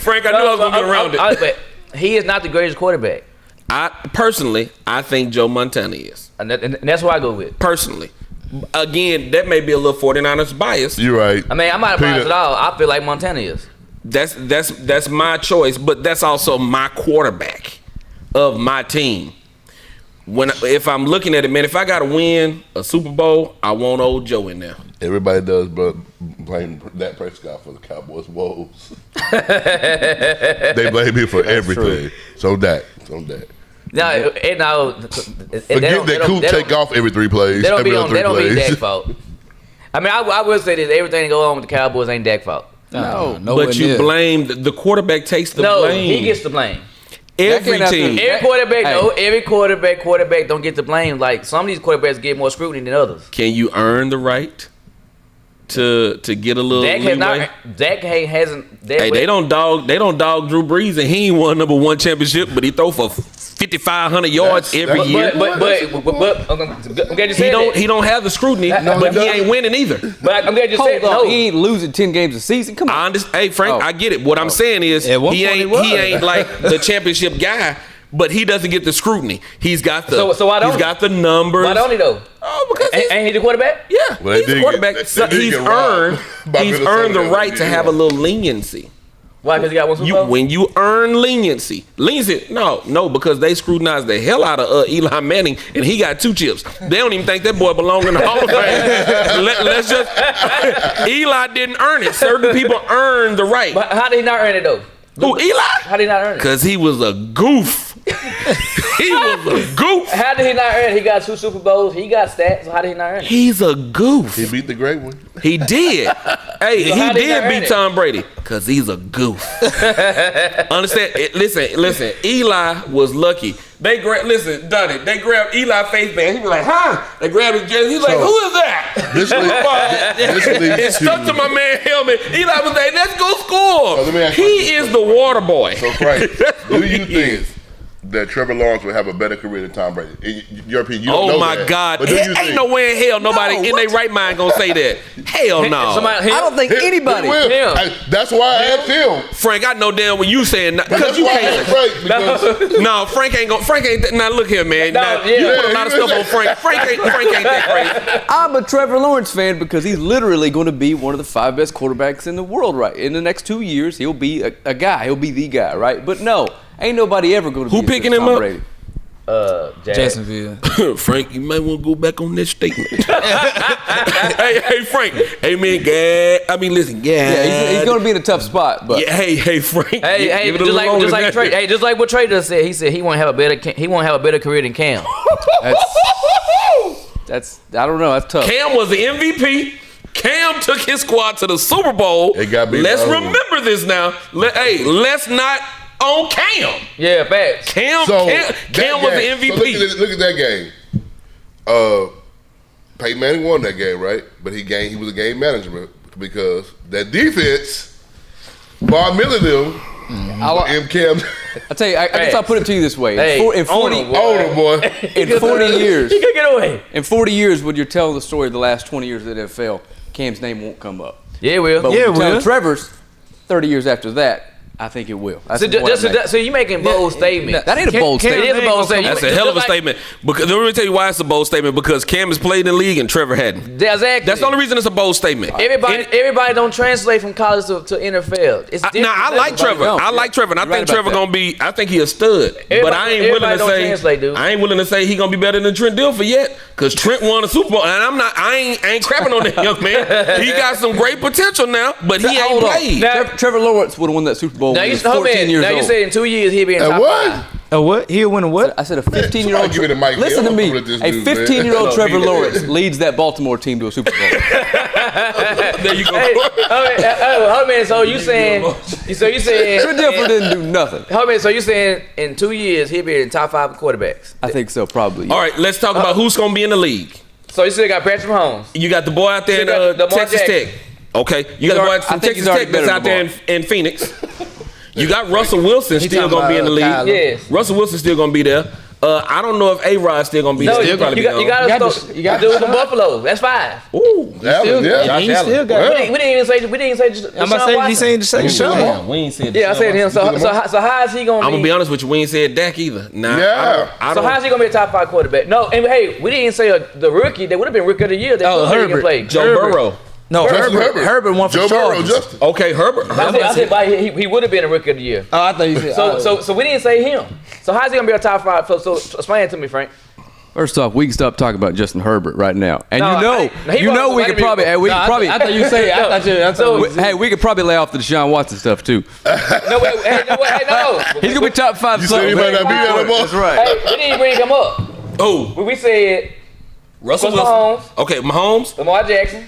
Frank, I knew I was gonna get around it. But he is not the greatest quarterback, I think Joe Montana is. and that's what I go with. Personally, again, that may be a little 49ers bias. You're right. I mean, I'm not Peter. biased at all. I feel like Montana is. That's my choice, but that's also my quarterback of my team. If I'm looking at it, man, if I gotta win a Super Bowl, I want old Joe in there. Everybody does, but blame Dak Prescott for the Cowboys' woes. They blame him for everything. So Dak. Now, Forget that Coop take off every 3 plays. They don't be every on. other They don't 3 be plays. Dak's fault. I mean, I will say this: everything that go on with the Cowboys ain't Dak's fault. But you blame the quarterback takes the No, blame. he gets the blame. Every Dak team. ain't Every quarterback, every quarterback don't get the blame. Like some of these quarterbacks get more scrutiny than others. Can you earn the right to get a little Dak has leeway? not. Dak hasn't. Hey, they don't dog Drew Brees, and he ain't won #1 championship, but he throw for 5,500 yards every year. But I'm glad you said that. He don't have the scrutiny, but he ain't winning either. But I'm glad you said Hold on, no. he ain't losing 10 games a season. Come on. I understand. Hey, Frank, Oh. I get it. What I'm saying is At one he point ain't he was. like the championship guy, but he doesn't get the scrutiny. He's got the So why don't he's he? got the numbers. Why don't he though? Oh, because he's, Ain't he the quarterback? yeah, Well, they he's did the get- quarterback. they So did he's get robbed by he's Minnesota earned the that right one to year. have a little leniency. Why? Because he got one Super Bowl. When you earn leniency, no, because they scrutinized the hell out of Eli Manning, and he got 2 chips. They don't even think that boy belong in the Hall of Fame. Let's just Eli didn't earn it. Certain people earn the right. But how did he not earn it though? Who, Eli? How did he not earn it? Because he was a goof. He was a goof. How did he not earn it? He got 2 Super Bowls. He got stats. So how did he not earn it? He's a goof. He beat the great one. He did. Hey, So he how did he did not earn beat it? Tom Brady because he's a goof. Understand? Listen. Eli was lucky. They grabbed Eli face band. He was like, huh? They grabbed his jersey. He's like, who is that? This It leads stuck to my man helmet. Eli was like, let's go score. let me ask you He is the water boy. So Frank, That's do who you he think is. that Trevor Lawrence will have a better career than Tom Brady? In your opinion, you don't know Oh my that, God! but do you Ain't think no way in hell nobody in their right mind gonna say that. Hell no. Somebody, I don't think He- anybody. he will. Him. That's why I asked him. Frank, I know damn well you saying But because that's you why I can't. asked Frank because No, Frank ain't. Now look here, man. No, Now, yeah. you put a lot of stuff on Frank. Frank ain't that crazy. I'm a Trevor Lawrence fan because he's literally going to be one of the 5 best quarterbacks in the world, right? In the next 2 years, he'll be a guy. He'll be the guy, right? But no, ain't nobody ever going to Who be as picking good as him Tom up? Brady. Jackson. Jacksonville. Frank, you might want to go back on that statement. hey, Frank. Hey, man, listen, Yeah, he's going to be in a tough spot, but Yeah, hey, Frank. Hey, give it a just little longer like than Trey. that. Hey, just like what Trey just said. He said he won't have a better career than Cam. that's I don't know. That's tough. Cam was the MVP. Cam took his squad to the Super Bowl. It got beat Let's over. remember this now. Let's not on Cam. Yeah, facts. Cam So was the that game- MVP. So look at that game. Peyton Manning won that game, right? But he was a game manager because that defense, Bob Miller them, M. Cam, I tell you, I guess I'll put it to you this way: Hey, in 40 own 'em, boy. older boy. in 40 years, He could get away. in 40 years, when you're telling the story of the last 20 years of the NFL, Cam's name won't come up. Yeah, it will. But Yeah, when you're telling will. Trevor's 30 years after that, I think it will. So you making bold statements. That ain't a bold statement. It is a bold statement. That's a hell of a statement. Because let me tell you why it's a bold statement. Because Cam has played in the league and Trevor hadn't. Exactly. That's the only reason it's a bold statement. Everybody don't translate from college to NFL. It's different. Now I like Trevor. don't. I like Trevor. And I You're think right Trevor about gonna be. I think he a stud. But I ain't willing to say. Translate, dude. I ain't willing to say he gonna be better than Trent Dilfer yet. Because Trent won a Super Bowl, and I'm not. I ain't crapping on that young man. He got some great potential now, but he ain't played. Trevor Lawrence would have won that Super Bowl when he was 14 years old. You said in 2 years he'll be in top what? 5. A what? He'll win a what? I said a 15-year-old. Give me the mic. Listen to me. Let this A dude, man. 15-year-old No, Trevor he did. Lawrence leads that Baltimore team to a Super Bowl. There you go. Hold a minute. So you saying? Trent Dilfer didn't do nothing. Hold a minute. So you saying in 2 years he'll be in top 5 quarterbacks? I think so, probably. All right, let's talk about who's gonna be in the league. So you still got Patrick Mahomes. You got the boy out there You got in Lamar Texas Jackson. Tech. Okay, you got the boy I from think he's Texas already Tech that's better out than there in Phoenix. You got Russell Wilson still talking gonna be in the league. about, Yes. Russell Wilson still gonna be there. I don't know if A-Rod's still gonna be No, there. you He'll probably be gone. got dude from Buffalo. That's 5. Ooh, Allen, yeah. Josh He Allen. still got. We didn't even say. I'm about to say he saying the same Damn, shit. we ain't said. Yeah, I said him. So how is he gonna? I'm gonna be honest with you. We ain't said Dak either. Nah, Yeah. I So don't. how is he gonna be a top 5 quarterback? No, and hey, we didn't say the rookie. They would have been rookie of the year. They Herbert. play. Joe Burrow. No, Justin Herbert. Herbert won for Joe Burrow, Chargers. Justin. Okay, Herbert. I said he would have been a rookie of the year. Oh, I thought you said. So we didn't say him. So how's he gonna be a top 5? So explain it to me, Frank. First off, we can stop talking about Justin Herbert right now. And No, he brought we up could the probably, Miami hey, we could probably, I thought you say. I thought you. So- hey, we could probably lay off the Deshaun Watson stuff too. No, wait, no. He's gonna be top 5. You said he might not be there no more? That's right. Hey, we didn't bring him up. Oh, We said Russell Russell Wilson. Mahomes. Okay, Mahomes,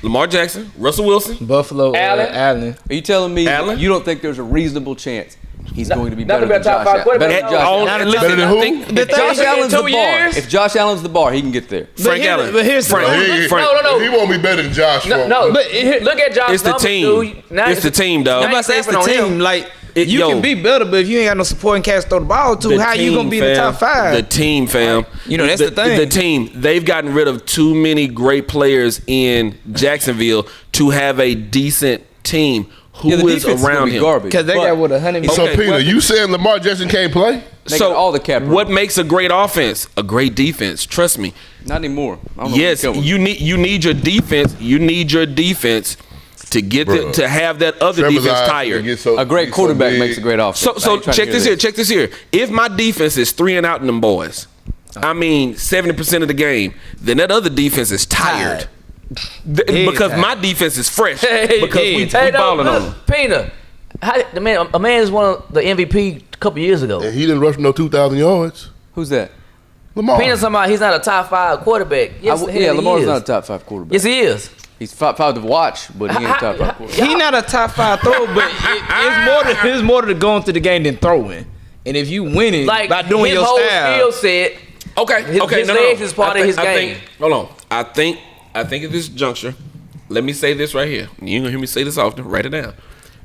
Lamar Jackson. Russell Wilson. Buffalo. Allen. Allen. Are you telling me Allen? you don't think there's a reasonable chance he's going to be not better to be a than top Josh 5 Allen? quarterback. Better than Josh Oh, Allen. listen, Better than I who? think The thing Josh is, Allen's in the 2 bar. years? If Josh Allen's the bar, he can get there. Frank Allen. But here's the Frank. thing. Frank. No. He won't be better than Josh. No, But here- look at Josh. It's the numbers, team. dude. Now It's the team, dog. I'm about to say it's the crapping on team. him. Like Yo. you can be better, but if you ain't got no supporting cast to throw the ball to, how you gonna be in the top 5? The team, fam. You know, that's the thing. The team. They've gotten rid of too many great players in Jacksonville to have a decent team. Who Yeah, the is defense is gonna around be him? garbage. Because they But got what 100. So Okay, Peter, you saying Lamar Jackson can't play? They got all the cap room. What makes a great offense? A great defense. Trust me. Not anymore. I don't know Yes, what's going. you need your defense. You need your defense to get Bruh. to have that other Trevor's defense eyes tired. get so- A great get so quarterback big. makes a great offense. So I ain't trying to check hear this here. Check this here. If my defense is 3 and out in them boys, I mean 70% of the game, then that other defense is tired. Because tired. my defense is fresh. Because we balling on them. Pina, a man is one of the MVP a couple years ago. And he didn't rush no 2,000 yards. Who's that? Lamar. Pina, somebody he's not a top 5 quarterback. Yes, the hell he Lamar's is. not a top 5 quarterback. Yes, he is. He's 5 to watch, but he ain't a top 5 quarterback. He not a top 5 thrower, but it's more to going through the game than throwing. And if you win it Like by doing his your whole style, skill set. Okay, His okay, no, legs is part of his I game. think, hold on. I think at this juncture, let me say this right here. You ain't gonna hear me say this often. Write it down.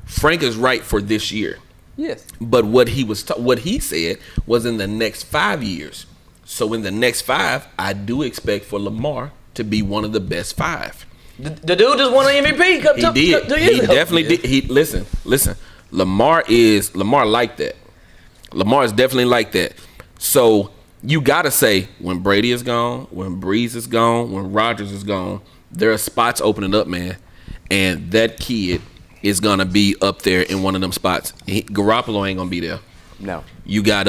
Frank is right for this year. Yes. But what he said was in the next 5 years. So in the next 5, I do expect for Lamar to be one of the best 5. The dude just won an MVP. He did. He definitely did. He listen. Lamar like that. Lamar is definitely like that. So you gotta say when Brady is gone, when Breeze is gone, when Rodgers is gone, there are spots opening up, man. And that kid is gonna be up there in one of them spots. Garoppolo ain't gonna be there. No. You got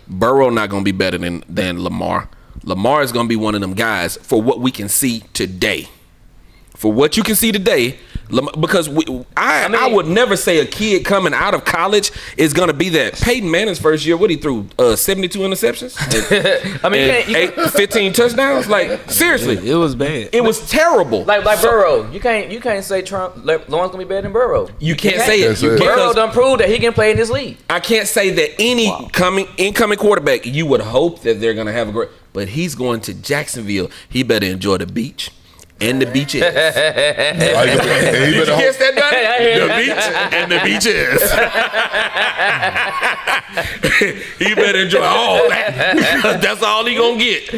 Burrow not gonna be better than Lamar. Lamar is gonna be one of them guys for what we can see today. For what you can see today, because I would never say a kid coming out of college is gonna be that. Peyton Manning's first year, what he threw 72 interceptions. I mean, and 15 touchdowns. Like seriously, it was bad. it was terrible. like Burrow. You can't say Lawrence gonna be better than Burrow. You can't say it. Burrow Burrow Because done proved that he can play in this league. I can't say that any incoming quarterback, you would hope that they're going to have a great, but he's going to Jacksonville. He better enjoy the beach and the beaches. And he Did you better guess hope- that, Donnie? The beach and the beaches. He better enjoy all that. That's all he going to get.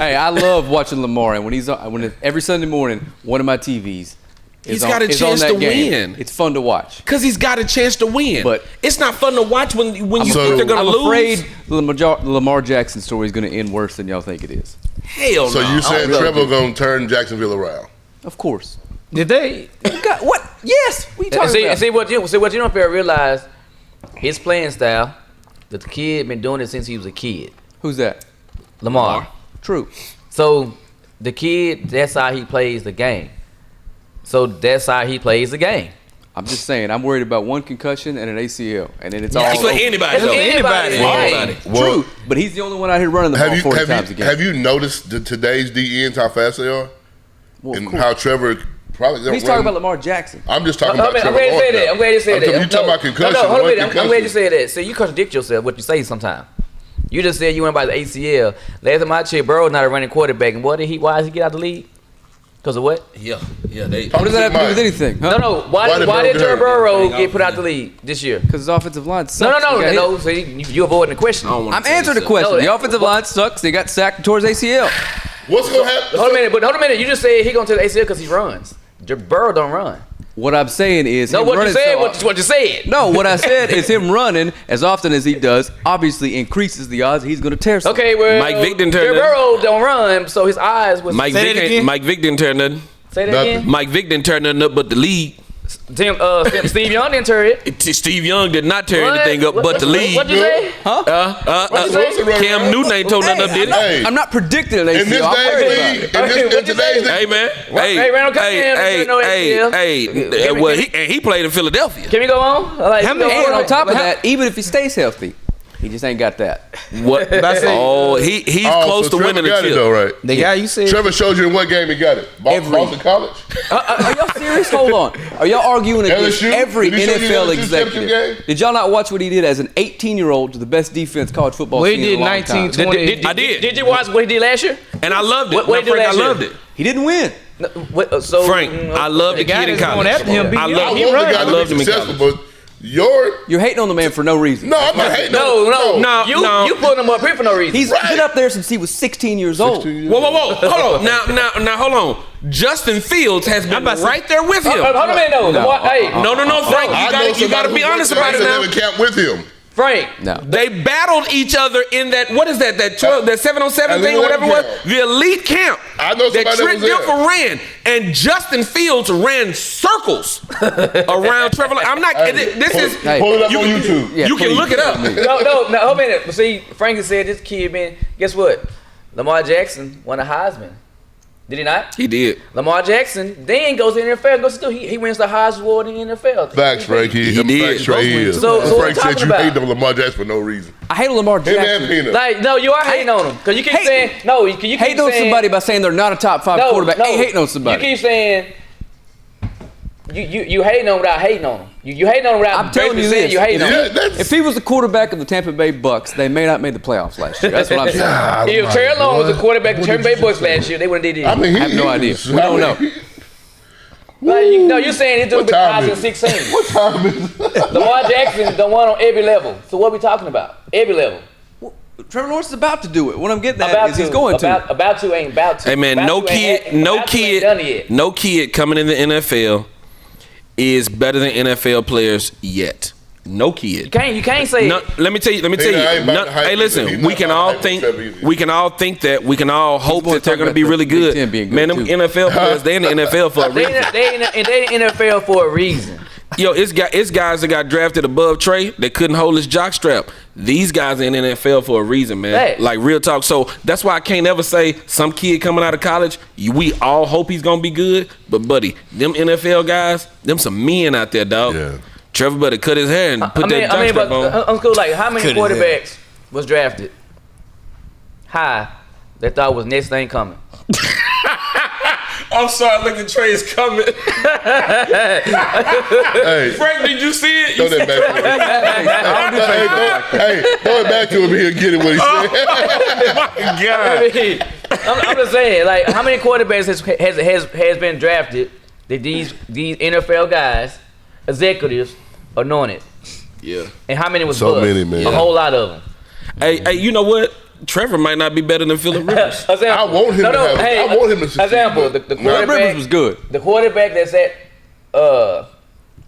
Hey, I love watching Lamar, and when every Sunday morning, one of my TVs, He's got a chance to win. It's fun to watch. Because he's got a chance to win. But it's not fun to watch when you think they're going to lose. I'm afraid the Lamar Jackson story is going to end worse than y'all think it is. Hell no. So you said Trevor going to turn Jacksonville around? Of course. Did they? What? Yes. What are you talking about? See what you don't fair realize, his playing style, that the kid been doing it since he was a kid. Who's that? Lamar. True. So the kid, that's how he plays the game. So that's how he plays the game. I'm just saying, I'm worried about one concussion and an ACL, and then it's all It's for over. anybody. though. Anybody. True, but he's the only one out here running the ball 40 times a game. Have you noticed today's DNs, how fast they are? Well, of And course. how Trevor probably don't He's talking run. about Lamar Jackson. I'm just talking about I'm Trevor glad you said Lawrence that. now. I'm glad you said that. You talking about concussion. No, hold on a one minute. I'm glad you concussion. said that. So you contradict yourself what you say sometimes. You just said you went by the ACL. Last time I checked, Burrow's not a running quarterback. And why did he get out the league? Because of what? They. What does that have to do with anything? Huh? No. Why did Burrow Trevor get hurt? Burrow get put out the league this year? Because his offensive line sucks. No. So you avoiding the question. I'm answering the question. No, The offensive line sucks. They got sacked towards ACL. What's going to happen? Hold a minute. You just said he going to the ACL because he runs. Burrow don't run. What I'm saying is, No, him what you running said. so- What you said. No, what I said is him running as often as he does obviously increases the odds he's going to tear something. Okay, well, Mike Vick didn't turn Joe nothing. Burrow don't run, so his eyes was. Mike Say Vick that again? Mike Vick didn't turn nothing. Say that Nothing. again. Mike Vick didn't turn nothing up but the league. Steve Young didn't turn it. Steve Young did not tear What? anything up but the league. What'd you say? What's the run Cam around? Newton ain't told nothing up, did he? Hey. I'm not predicting an ACL. In this I'm worried about day's it. league, in today's Hey man, Hey, Randall Cunningham didn't turn no ACL. hey. Well, he played in Philadelphia. Can we go on? Like, How many- And on top of that, even if he stays healthy, he just ain't got that. What? Oh, he's close so to Trevor winning the got it chip. though, right? The guy you said. Trevor showed you in what game he got it. Boston College? Are y'all serious? Hold on. Are y'all arguing against LSU? every Did he show you NFL LSU championship executive? game? Did y'all not watch what he did as an 18-year-old to the best defense college football Well, he seen in did a long time? 19, 20. I did. Did you watch what he did last year? And I loved it. What he did Frank, I last year? loved it. He didn't win. So Frank, I loved the guy kid in that's going college. after him beat I you. loved I He want him. the run. guy I to loved be him in successful, college. but you're hating on the man for no reason. I'm not hating on No. You putting him up here for no reason. He's been up there since he was 16 years old. Whoa. Hold on. Now, hold on. Justin Fields has been right there with him. Hold on a minute, though. Hey, No, Frank. You gotta be honest about it now. Never camped with him. Frank. No. They battled each other in that, what is that 12, that 7-on-7 thing or Elite whatever it was? camp. The elite camp. I know that somebody Trent that was there. Dilfer ran. And Justin Fields ran circles around Trevor. I'm not, this is, Hey. Pull it up you on can- YouTube. Yeah, you can please. look it up. No, hold a minute. See, Frank said this kid, man, guess what? Lamar Jackson won a Heisman. Did he not? He did. Lamar Jackson then goes to the NFL. He wins the Heisman Award in the NFL. Facts, Frank. He did. Facts, right here. So what Frank we said talking you about? hate on Lamar Jackson for no reason. I hate Lamar Him and Jackson. Peanut. Like, no, you are hating on him because you keep Hate- saying no. You keep Hate on saying, somebody by saying they're not a top 5 quarterback. Ain't hating on somebody. You keep saying you hating on him without hating on him. You hating on him without I'm telling you basically saying this. you hating on Yeah, him. that's If he was the quarterback of the Tampa Bay Bucks, they may not made the playoffs last year. That's what I'm saying. If Terry Long was the quarterback of the Tampa Bay Bucks last year, they wouldn't did it. I mean, I have no idea. We don't know. You're saying he's doing What time is 2016. What time is it? Lamar Jackson done won on every level. So what are we talking about? Every level. Trevor Lawrence is about to do it. What I'm getting at is he's going to. About to ain't about to. Hey man, About to ain't done yet. no kid coming in the NFL is better than NFL players yet. No kid. You can't say No, let me tell you. I ain't about No, to hype hey, him. listen. He's We not can about all to hype think. himself either. We can all think that. We can all hope more that they're talking going to be about really the Big good. Ten being good, Man, them too. NFL players, they in the NFL for a they reason. in the NFL for a reason. Yo, it's guys that got drafted above Trey that couldn't hold his jockstrap. These guys are in the NFL for a reason, man. Hey. Like real talk. So that's why I can't ever say some kid coming out of college. We all hope he's gonna be good, but buddy, them NFL guys, them some men out there, dog. Yeah. Trevor better cut his hair and put that jockstrap but on. I'm cool. Like, how many Could have. quarterbacks was drafted high that thought was next thing coming? I'm sorry, look at Trey is coming. Hey, Frank, did you see it? throw that back to him. Hey, throw it back to him. He'll get it what he said. God. I'm just saying, like, how many quarterbacks has been drafted that these NFL guys, executives, anointed? Yeah. And how many was So bust? many, man. A whole lot of them. Hey, you know what? Trevor might not be better than Phillip Rivers. Example. I want him to have- I want him to succeed, Example, but the Rivers quarterback was good. The quarterback that's at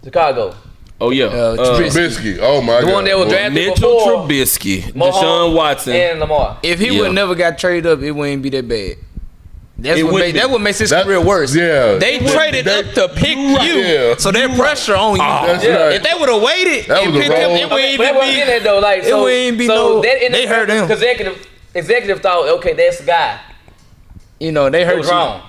Chicago. Oh yeah, Trubisky. Oh my The God. one that was drafted Mitchell before Trubisky, Mahomes Deshaun Watson. and Lamar. If he Yeah. would never got traded up, it wouldn't be that bad. That's It what wouldn't that be. what makes his That- career worse. yeah. They traded They- up to pick right, you, yeah. so that pressure on you. That's Yeah. right. If they would have waited That and was a picked him, wrong- it wouldn't But even that wasn't be. in it though. Like it so, wouldn't be so no- that they hurt him. Executive thought, okay, that's the guy. You know, they It hurt was you. wrong.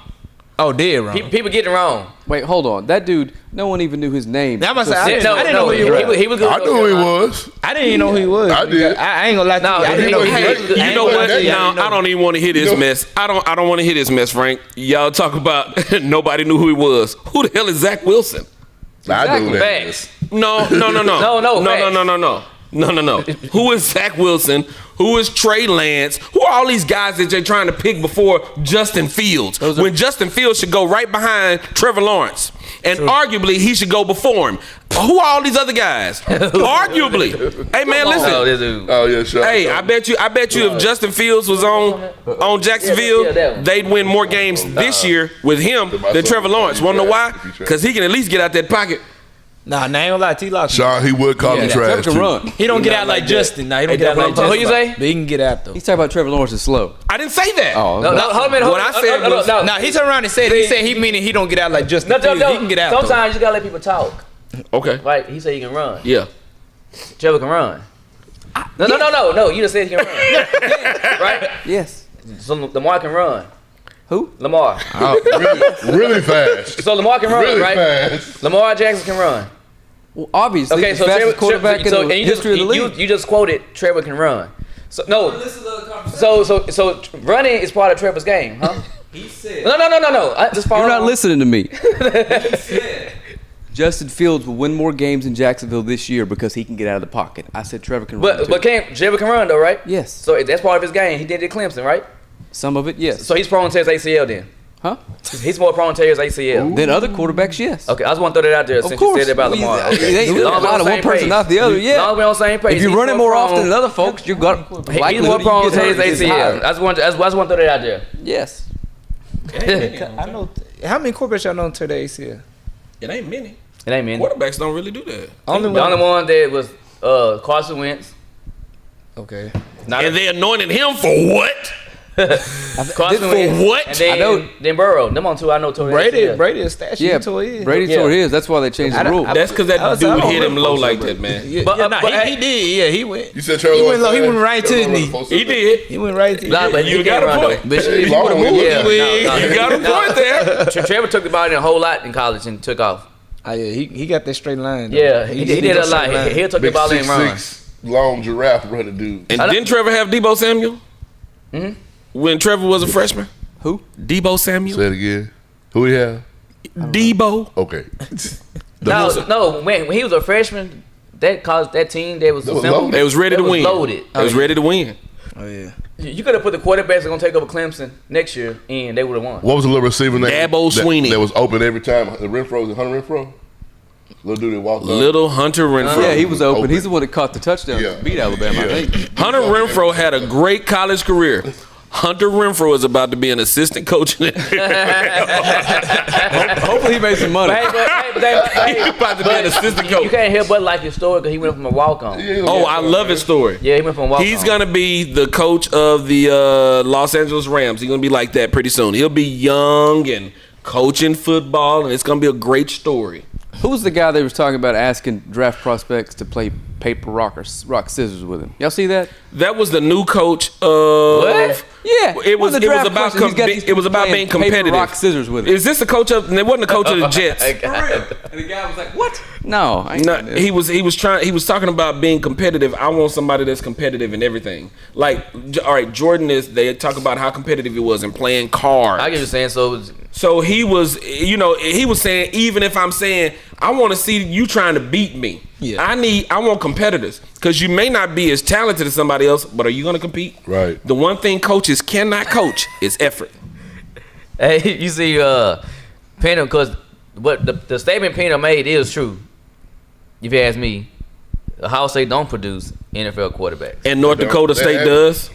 Oh, dead wrong. People get it wrong. Wait, hold on. That dude, no one even knew his name. That must say, Yeah, I didn't know who he was. he was good. I knew who he was. I didn't even know who he was. I did. I ain't gonna lie to No, you. I he didn't know was who he great. was. You I ain't know gonna what? lie to you. No, I don't even want to hear this You know- mess. I don't want to hear this mess, Frank. Y'all talk about nobody knew who he was. Who the hell is Zach Wilson? I knew that. Facts. No. No. Who is Zach Wilson? Who is Trey Lance? Who are all these guys that they're trying to pick before Justin Fields? When Justin Fields should go right behind Trevor Lawrence. And arguably, he should go before him. Who are all these other guys? Arguably. Hey, man, Oh, listen. this dude. Oh yeah, sure. Hey, I bet you if Justin Fields was on Jacksonville, Yeah, that one. they'd win more games this year with him than Trevor Lawrence. Wanna know why? Because he can at least get out that pocket. Nah, I ain't gonna lie. T-Lock. Sean, he would call him Trevor trash can too. run. He don't get out like Justin. Nah, he don't get out like Justin. Who you say? But he can get out though. He's talking about Trevor Lawrence is slow. I didn't say that. Oh, No, hold a minute. What I said was- no. Nah, he turned around and said he meaning he don't get out like Justin. No, Fields. He can get out. though. Sometimes you just gotta let people talk. Okay. Right? He said he can run. Yeah. Trevor can run. No. You just said he can run. Right? yes. So Lamar can run. Who? Lamar. Really fast. So Lamar can run, Really right? fast. Lamar Jackson can run. Well, obviously, Okay, the so fastest quarterback in the and you history just, of the league. You just quoted Trevor can run. So no. So running is part of Trevor's game, huh? He said. No. Just follow You're not on. listening to me. Justin Fields will win more games in Jacksonville this year because he can get out of the pocket. I said Trevor can run too. Trevor can run though, right? Yes. So that's part of his game. He did it at Clemson, right? Some of it, yes. So he's prone to his ACL then. Huh? He's more prone to his ACL. Then other quarterbacks, yes. Okay, I just want to throw that out there Of since course. you said it about Well, Lamar. you- Okay. it ain't As long as we're out on of the one same person, page. not the other, As yeah. long as we're on the same page. If you he's run it more often prone- than other folks, you got He's likelihood more prone you to get his hurt is ACL. higher. I just want to throw that out there. Yes. I know. How many quarterbacks y'all know to the ACL? It ain't many. It ain't many. Quarterbacks don't really do that. The only one that was Carson Wentz. Okay. And they anointed him for what? Carson For Wentz. what? And then, I know- then Burrow. Them on two I know tore his ACL. Brady is statue Yeah, to his. Brady Yeah. tore his. That's why they changed the rule. That's because I that was- dude I don't hit him remember low folks like like that, man. Yeah, But- yeah, nah, but- he did. Yeah, he went. You said Trevor He went Lawrence low. He fast? went right to his Trevor knee. Lawrence He did. He went right to. Nah, but You he got can't a run point. though. But But he shit, long with it. Yeah, You got a point there. Trevor took the ball in a whole lot in college and took off. Oh, yeah, he got that straight line. though. Yeah, he did a that lot. straight line. He'll take the Big ball in and run. 6'6", long giraffe running dude. And didn't Trevor have Debo Samuel? When Trevor was a freshman? Who? Debo Samuel? Say it again. Who he have? Debo. Okay. No, when he was a freshman, that team that was That was assembled, loaded. They was ready to win. Loaded. They was ready to win. Oh yeah. You could have put the quarterbacks that are gonna take over Clemson next year, and they would have won. What was the little receiver name? Dabo Sweeney. That was open every time. The Renfro, was it Hunter Renfro? Little dude that walked up. Little Hunter Renfro. Yeah, he was open. Open. He's the one that caught the touchdown. Yeah. Beat Alabama, I Yeah. think. Hunter Renfro had a great college career. Hunter Renfro is about to be an assistant coach in the Hopefully he made some money. He's about to be an assistant You coach. can't help but like his story because he went from a walk on. Yeah, Oh, I love his story. Yeah, he went from a walk on. He's gonna be the coach of the Los Angeles Rams. He's gonna be like that pretty soon. He'll be young and coaching football, and it's gonna be a great story. Who was the guy that was talking about asking draft prospects to play paper, rock, scissors with him? Y'all see that? That was the new coach of. What? Yeah. It was. One of the It was draft about. questions, he's got these It was about playing being competitive. Paper, rock, scissors with him. Is this the coach of? It wasn't the coach of the Jets. And the guy was like, "What? No, I ain't No, doing this." he was talking about being competitive. I want somebody that's competitive in everything. Like, all right, Jordan is. They talk about how competitive he was in playing cards. I get what you're saying. So he was, he was saying, even if I'm saying I want to see you trying to beat me, Yeah. I want competitors because you may not be as talented as somebody else, but are you going to compete? Right. The one thing coaches cannot coach is effort. Hey, you see, Pino, because what the statement Pino made is true. If you ask me, Ohio State don't produce NFL quarterbacks. And North Dakota State does.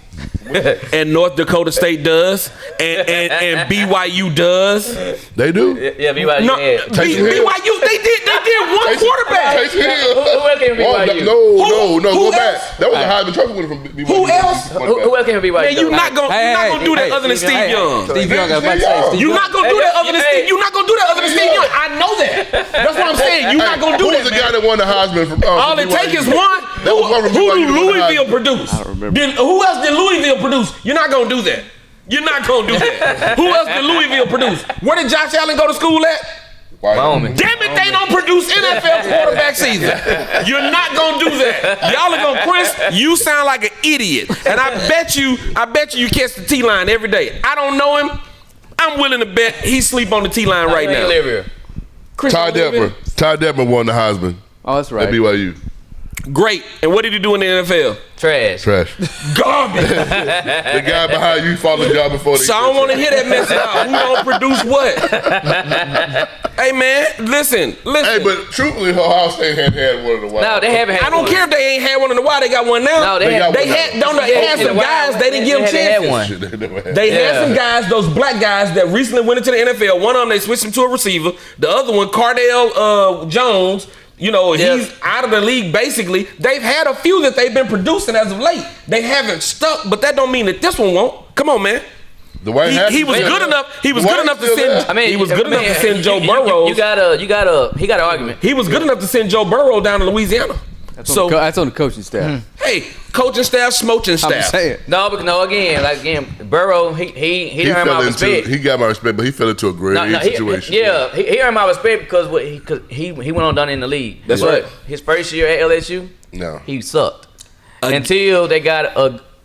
and North Dakota State does, and BYU does. They do. Yeah, BYU. No, had. BYU they did one quarterback. Taysom Hill. Who else came from BYU? No, Who go back. else? That was a Heisman Trophy winner from BYU. Who else? Who else came from BYU? Man, you not gonna do that other than Steve Young. Steve Young, I was about to say. Steve You Young. not gonna do that other than Steve. You not gonna do that other than Steve Young. I know that. That's what I'm saying. You not gonna do Who that. was the Man. guy that won the Heisman from? All it takes is one. That was one from Who BYU do that won the Louisville Heisman. produce? I don't remember. Then who else did Louisville produce? You're not gonna do that. You're not gonna do that. Who else did Louisville produce? Where did Josh Allen go to school at? Wyoming. Damn it, they don't produce NFL quarterbacks either. You're not gonna do that. Y'all are gonna, Chris, you sound like an idiot. And I bet you you catch the T-line every day. I don't know him. I'm willing to bet he sleep on the T-line right now. Chris Ty Detmer. Ty Detmer won the Heisman Oh, that's right. at BYU. Great. And what did he do in the NFL? Trash. Garbage. The guy behind you fought the job before. So I don't want to hear that mess out. Who don't produce what? Hey man, listen. Hey, but truthfully, Ohio State had one of the wild. No, they haven't had I don't one. care if they ain't had one in a while. They got one now. No, they got had one. They had some guys. They didn't give them chances. one. Shit, they never had. They had Yeah. some guys, those black guys that recently went into the NFL. One of them, they switched him to a receiver. The other one, Cardale Jones, you know, he's out of the league basically. They've had a few that they've been producing as of late. They haven't stuck, but that don't mean that this one won't. Come on, man. He was good enough. He was good enough to send. He was good enough to send Joe Burrow. He got an argument. He was good enough to send Joe Burrow down to Louisiana. So That's on the coaching staff. hey, coaching staff, smoaching I'm staff. saying. No, again, Burrow, he He didn't earn my fell respect. into. He got my respect, but he fell into a great situation. He earned my respect because he went on down in the league. That's But right. His first year at LSU, No. he sucked until they got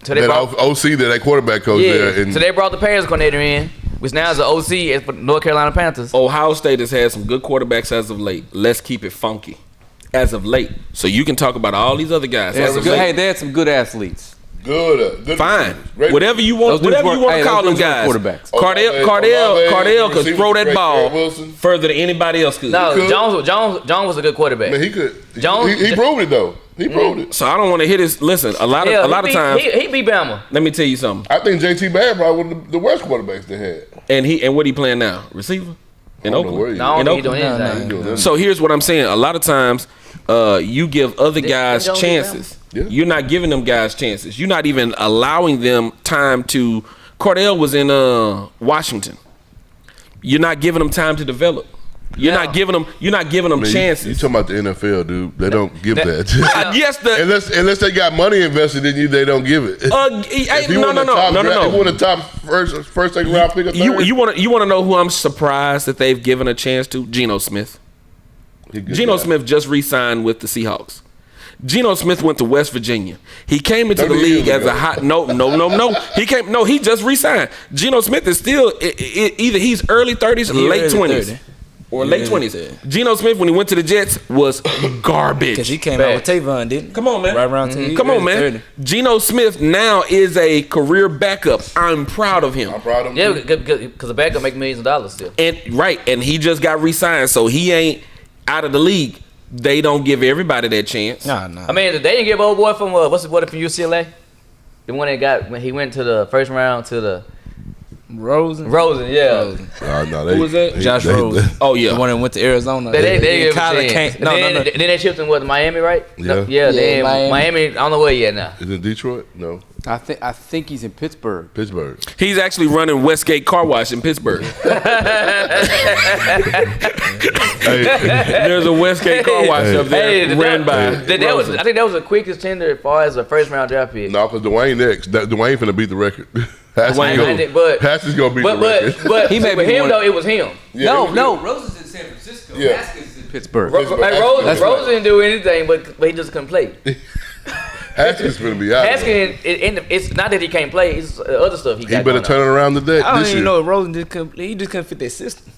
so they That brought OC, that quarterback coach there. And so they brought the Paris coordinator in, which now is the OC for North Carolina Panthers. Ohio State has had some good quarterbacks as of late. Let's keep it funky. As of late. So you can talk about all these other guys. As of Hey, late. they had some good athletes. good. Fine. Great. Whatever you want Those dudes to weren't- call them those dudes guys. weren't quarterbacks. Cardale could receiver throw that great, ball Garrett Wilson. further than anybody else could. No, could. Jones was a good quarterback. Man, he could. Jones- he proved it though. He proved it. So I don't want to hear this. Listen, a lot of times. he beat Bama. Let me tell you something. I think JT Barrett probably one of the worst quarterbacks they had. And what he playing now? Receiver in I don't know where Oakland. he No, I In don't think he Oakland? doing anything. He doing that. So here's what I'm saying. A lot of times, you give other guys Jones chances. Yeah. You're not giving them guys chances. You're not even allowing them time to. Cardale was in Washington. You're not giving them time to develop. You're not giving them. You're not giving them Man, chances. You talking about the NFL, dude? They don't give that. Yes, the unless they got money invested in you, they don't give it. If he no. won the top first second round pick. You want to know who I'm surprised that they've given a chance to? Geno Smith. Geno Smith just re-signed with the Seahawks. Geno Smith went to West Virginia. He came into the league as a hot no. He just re-signed. Geno Smith is still either he's early 30s or late 20s. Or late 20s. Geno Smith, when he went to the Jets, was garbage. Because he came out with Tavon, didn't he? Come on, man. Right around Tavon. Come on, man. Geno Smith now is a career backup. I'm proud of him. I'm proud of him. Yeah, because the backup make millions of dollars still. And he just got re-signed, so he ain't out of the league. They don't give everybody that chance. Nah. I mean, they didn't give old boy from what's the boy from UCLA? The one that got when he went to the first round to the Rosen, yeah. No, Who was that? Josh Rosen. Oh yeah. The one that went to Arizona. They gave Kyler him a chance. came. No. Then they shipped him to Miami, right? Yeah. Then Miami. Miami on the way yet now. Is it Detroit? No, I think he's in Pittsburgh. Pittsburgh. He's actually running Westgate Car Wash in Pittsburgh. There's a Westgate Car Wash up there ran by. I think that was the quickest tender as far as a first round draft pick. No, because Dwayne next. Dwayne finna beat the record. Haskins gonna beat the record. But He may with be him one- though, it was him. Yeah, No, Rosen's in San Francisco. Yeah. Haskins is in Pittsburgh. Rose didn't do anything, but he just couldn't play. Haskins finna be out. Haskins, it's not that he can't play; it's other stuff he got. He better going turn it around today. I don't This even year. know if Rosen just couldn't. He just couldn't fit that system.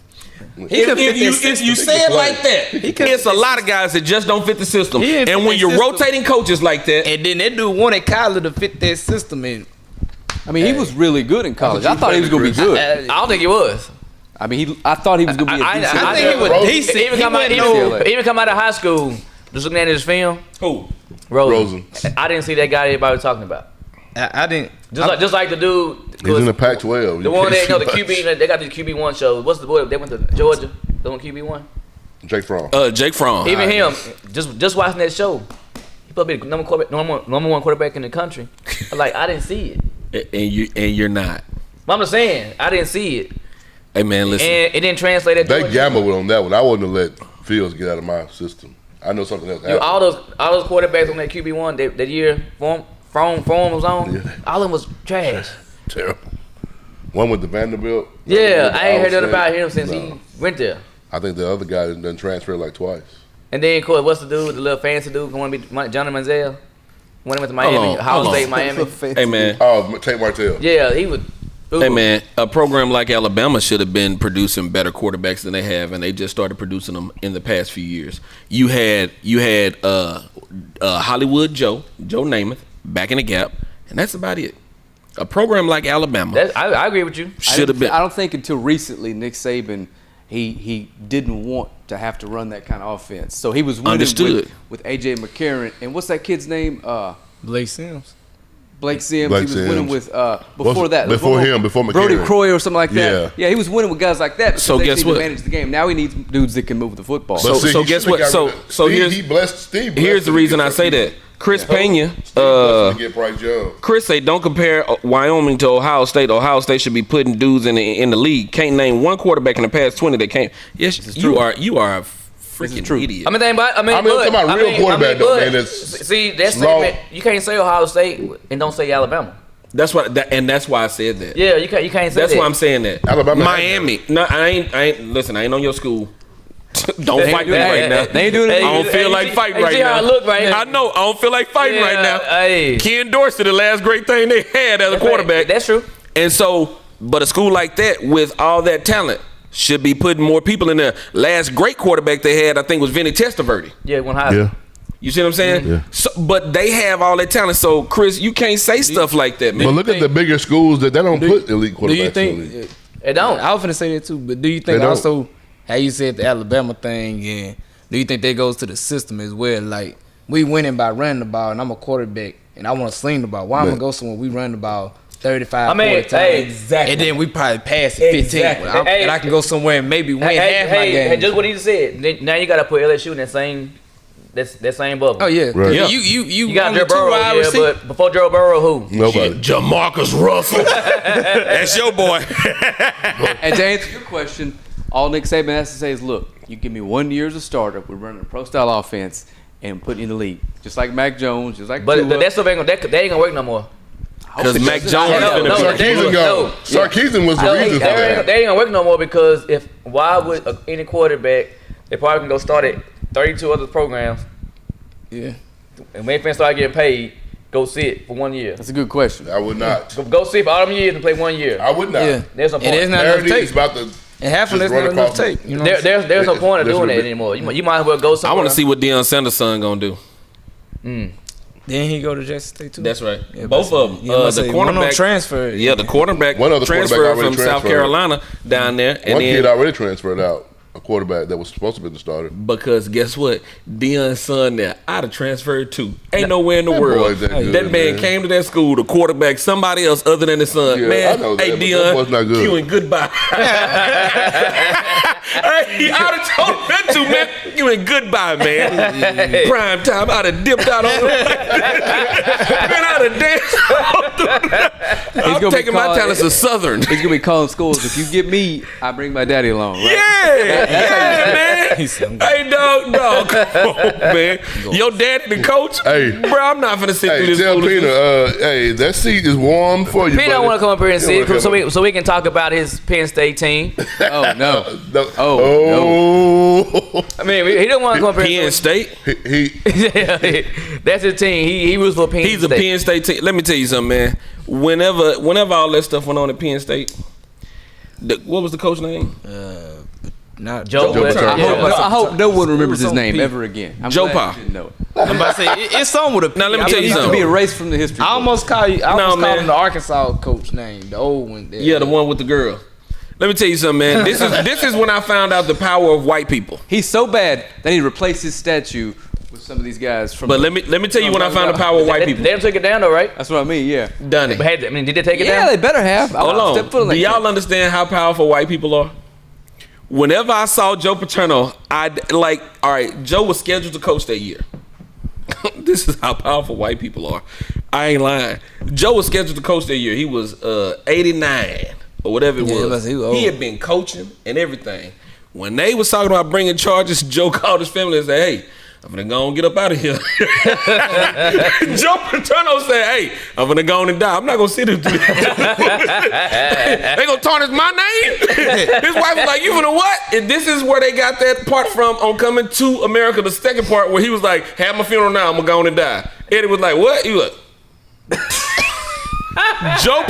If you say it like that, it's a lot of guys that just don't fit the system. He didn't And fit when the you're system. rotating coaches like that, And then that dude wanted Kyler to fit that system in. I mean, he was really good in college. I thought he was going to be good. I don't think he was. I mean, I thought he was going to be a decent. I think he was Rosen- decent. Even come out of high school, just looking at his film, who? Rosen. Rosen. I didn't see that guy everybody was talking about. I didn't. Just like the dude. He's in the Pac-12. The one that the QB. They got the QB1 show. What's the boy? They went to Georgia. The one QB1. Jake Fromm. Jake Fromm. Even him. Just watching that show. He probably the number one quarterback in the country. Like I didn't see it. And you're not. But I'm just saying I didn't see it. Hey man, listen. And it didn't translate at They Georgia. gambled on that one. I wouldn't have let Fields get out of my system. I know something else happened. All those quarterbacks on that QB1 that year Form was on. Yeah. All of them was trash. Terrible. One with the Vanderbilt. Yeah, One I ain't with heard nothing Ohio about State. him since No. he went there. I think the other guy done transferred like twice. And then, of course, what's the dude, the little fancy dude who want to be Johnny Manziel? When he went to Miami, Hold on, Ohio hold State, on. Miami. Hey man. Oh, Tate Martell. Yeah, he was. Hey man, a program like Alabama should have been producing better quarterbacks than they have, and they just started producing them in the past few years. You had Hollywood Joe Namath back in the gap, and that's about it. A program like Alabama I agree with you. should have been. I don't think until recently Nick Saban he didn't want to have to run that kind of offense. So he was winning Understood. with AJ McCarron and what's that kid's name? Blake Sims. Blake Sims. Blake He was Sims. winning with before that. Before Brody McCarron. Croy or something like that. Yeah. Yeah, he was winning with guys like that. because So they guess seem to what? manage the game. Now he needs dudes that can move the football. But So he guess should've what? got So- rid of- so Steve, here's- Steve Here's the reason I say that. Chris Pena, get Bryce Young. Chris say don't compare Wyoming to Ohio State. Ohio State should be putting dudes in the league. Can't name one quarterback in the past 20 that can't. Yes, you are a freaking idiot. I mean, I'm talking about real quarterback, though, man, that's see, that slow. statement, you can't say Ohio State and don't say Alabama. That's why I said that. Yeah, you can't say That's that. why I'm saying that. Alabama Miami. No, I ain't. Listen, I ain't on your school. Don't fight me right now. They ain't doing it. I don't feel like fighting right see now. how I look right now. I know. I don't feel like fighting right now. Hey. Ken Dorsey, the last great thing they had as a quarterback. That's true. And so, but a school like that with all that talent should be putting more people in there. Last great quarterback they had, I think, was Vinny Testaverde. Yeah, one high. Yeah. You see what I'm saying? Yeah. So, but they have all that talent. So, Chris, you can't say stuff like that, man. But look at the bigger schools that they don't put elite quarterbacks Do you in the league. think? It don't. I was finna say that too, but do you think They don't. also how you said the Alabama thing, and do you think that goes to the system as well? Like we winning by running the ball, and I'm a quarterback, and I want to sling the ball. Why I'm gonna go somewhere we run the ball 35, 40 times, exactly. and then we probably pass it 15, Exactly. and I can go somewhere and maybe win half my Hey, game. just what he just said. Now you got to put LSU in that same bubble. Oh yeah, Right. Yeah. You You got only Joe Burrow, wide yeah, receiver. but before Joe Burrow, who? Nobody. Jamarcus Russell. That's your boy. And to answer your question, all Nick Saban has to say is, look, you give me 1 year as a starter, we're running a pro-style offense, and put you in the league. Just like Mac Jones, just like But Tua. that stuff ain't gonna work no more. Because Mac Jones is No, going no, to be. they- Sarkisian no. Sarkisian was the No, reason for that. they ain't gonna work no more because why would any quarterback they probably can go start at 32 other programs Yeah, and when they start getting paid, go sit for 1 year. That's a good question. I would not. Go sit for all them years and play 1 year. I would not. yeah. There's no And point. there's not enough Parity is tape, about to. and half of just that's run not enough across tape. You know, what I'm saying? There's no point of That's doing that ridiculous. anymore. You might as well go I somewhere. want to see what Deion Sanders' son going to do. Then he go to Jackson State too. That's right. Yeah, Both but- of them. yeah, The one of them cornerback transferred. Yeah, the quarterback One other quarterback transferred already from South transferred. Carolina down there. And One kid then, already transferred out. A quarterback that was supposed to be the starter. because guess what? Deion's son there, I'd have transferred too. Ain't nowhere in the That world. boy's that good, man man. came to that school, the quarterback, somebody else other than his son. Yeah, man, I know that, hey but that Deion, boy's not good. you and goodbye. Hey, I'd have told him that too, man. You and goodbye, man. Prime time, I'd have dipped out on him. Man, I'd have danced. I'm gonna be taking my called- talents to Southern. He's gonna be calling schools. If you get me, I bring my daddy along. Right? Yeah, man. He said, Hey, dog, come on, man. Your daddy the coach? Hey. Bro, I'm not finna sit through Hey, this tell foolishness. Peter, hey, that seat is warm for you. Pete don't buddy. want to come up here and He see don't wanna it come so we can talk about his Penn State team. Oh no. No. Oh, I mean, he don't want to come up here. Penn and State? he That's his team. He was for Penn He's State. a Penn State team. Let me tell you something, man. Whenever all that stuff went on at Penn State, what was the coach name? Not Joe Paterno. Paterno. I hope no one remembers his It was name on ever again. I'm Joe glad Pa. you didn't know it. I'm about to say it's something with a P. Now, let me I tell mean, you It something. be erased from the history. I almost call you. I almost man. called him the Arkansas coach name, the old one. There. Yeah, the one with the girl. Let me tell you something, man. This is when I found out the power of white people. He's so bad that he replaced his statue with some of these guys from. But let me tell you when I found the power of white people. They took it down though, right? That's what I mean. Yeah. Done it. But did they take it Yeah, down? they better have. Hold on. Do y'all understand how powerful white people are? Whenever I saw Joe Paterno, all right, Joe was scheduled to coach that year. This is how powerful white people are. I ain't lying. Joe was scheduled to coach that year. He was 89 or whatever it was. He had been coaching and everything. When they was talking about bringing charges, Joe called his family and said, hey, I'm gonna go and get up out of here. Joe Paterno said, hey, I'm gonna go on and die. I'm not gonna sit here. They gonna tarnish my name? His wife was like, you gonna what? And this is where they got that part from on Coming to America, the second part where he was like, have my funeral now, I'm gonna go on and die. Eddie was like, what? He was like, Joe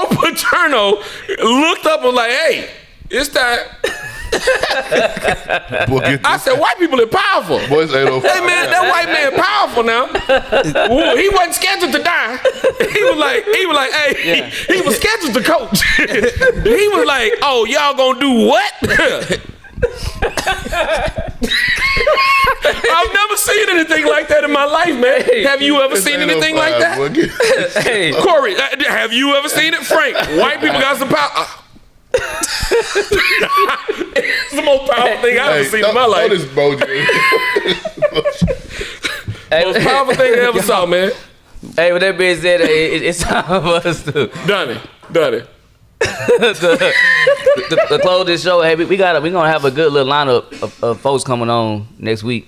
Paterno looked up and was like, hey, it's time. I said, white people are powerful. Boys 805. Hey man, that white man powerful now. Ooh, he wasn't scheduled to die. He was like, hey, he was scheduled to coach. He was like, oh, y'all gonna do what? I've never seen anything like that in my life, man. Have you ever seen anything like that? Hey, Corey, have you ever seen it? Frank, white people got some power. It's the most powerful thing I've ever seen in my life. Most powerful thing I ever saw, man. Hey, with that being said, it's time for us to done it. To close this show, hey, we're gonna have a good little lineup of folks coming on next week.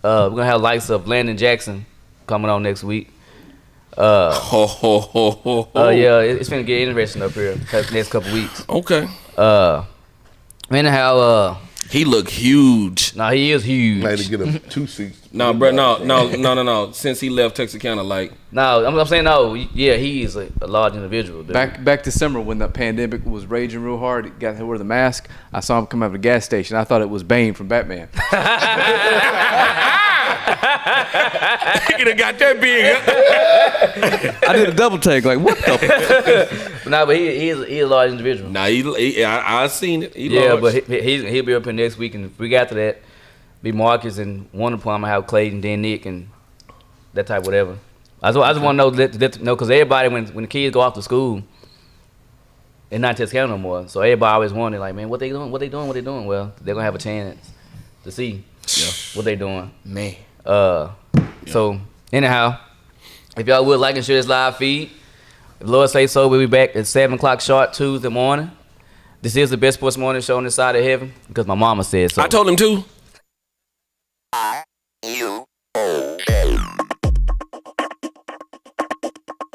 We're gonna have likes of Landon Jackson coming on next week. Yeah, it's gonna get interesting up here the next couple weeks. Okay. Anyhow, he look huge. Nah, he is huge. Might get him 2 seats. No, bro, no. Since he left Texarkana, like. No, I'm saying no. Yeah, he is a large individual. Dude. Back to summer when the pandemic was raging real hard. He got to wear the mask. I saw him come out of the gas station. I thought it was Bane from Batman. He could have got that big. I did a double take. Like, what the? Nah, but he's a large individual. Nah, I seen it. Yeah, but he'll be up here next week, and if we got to that, be Marcus and one of them. I'm gonna have Clayton, then Nick, and that type whatever. I just want to know because everybody when the kids go off to school, they're not Texarkana no more. So everybody always wondering like, man, what they doing? Well, they're gonna have a chance to see what they doing. Man. So anyhow, if y'all would like and share this live feed, if the Lord say so, we'll be back at 7:00 sharp Tuesday morning. This is the best sports morning show on this side of heaven because my mama said so. I told him too.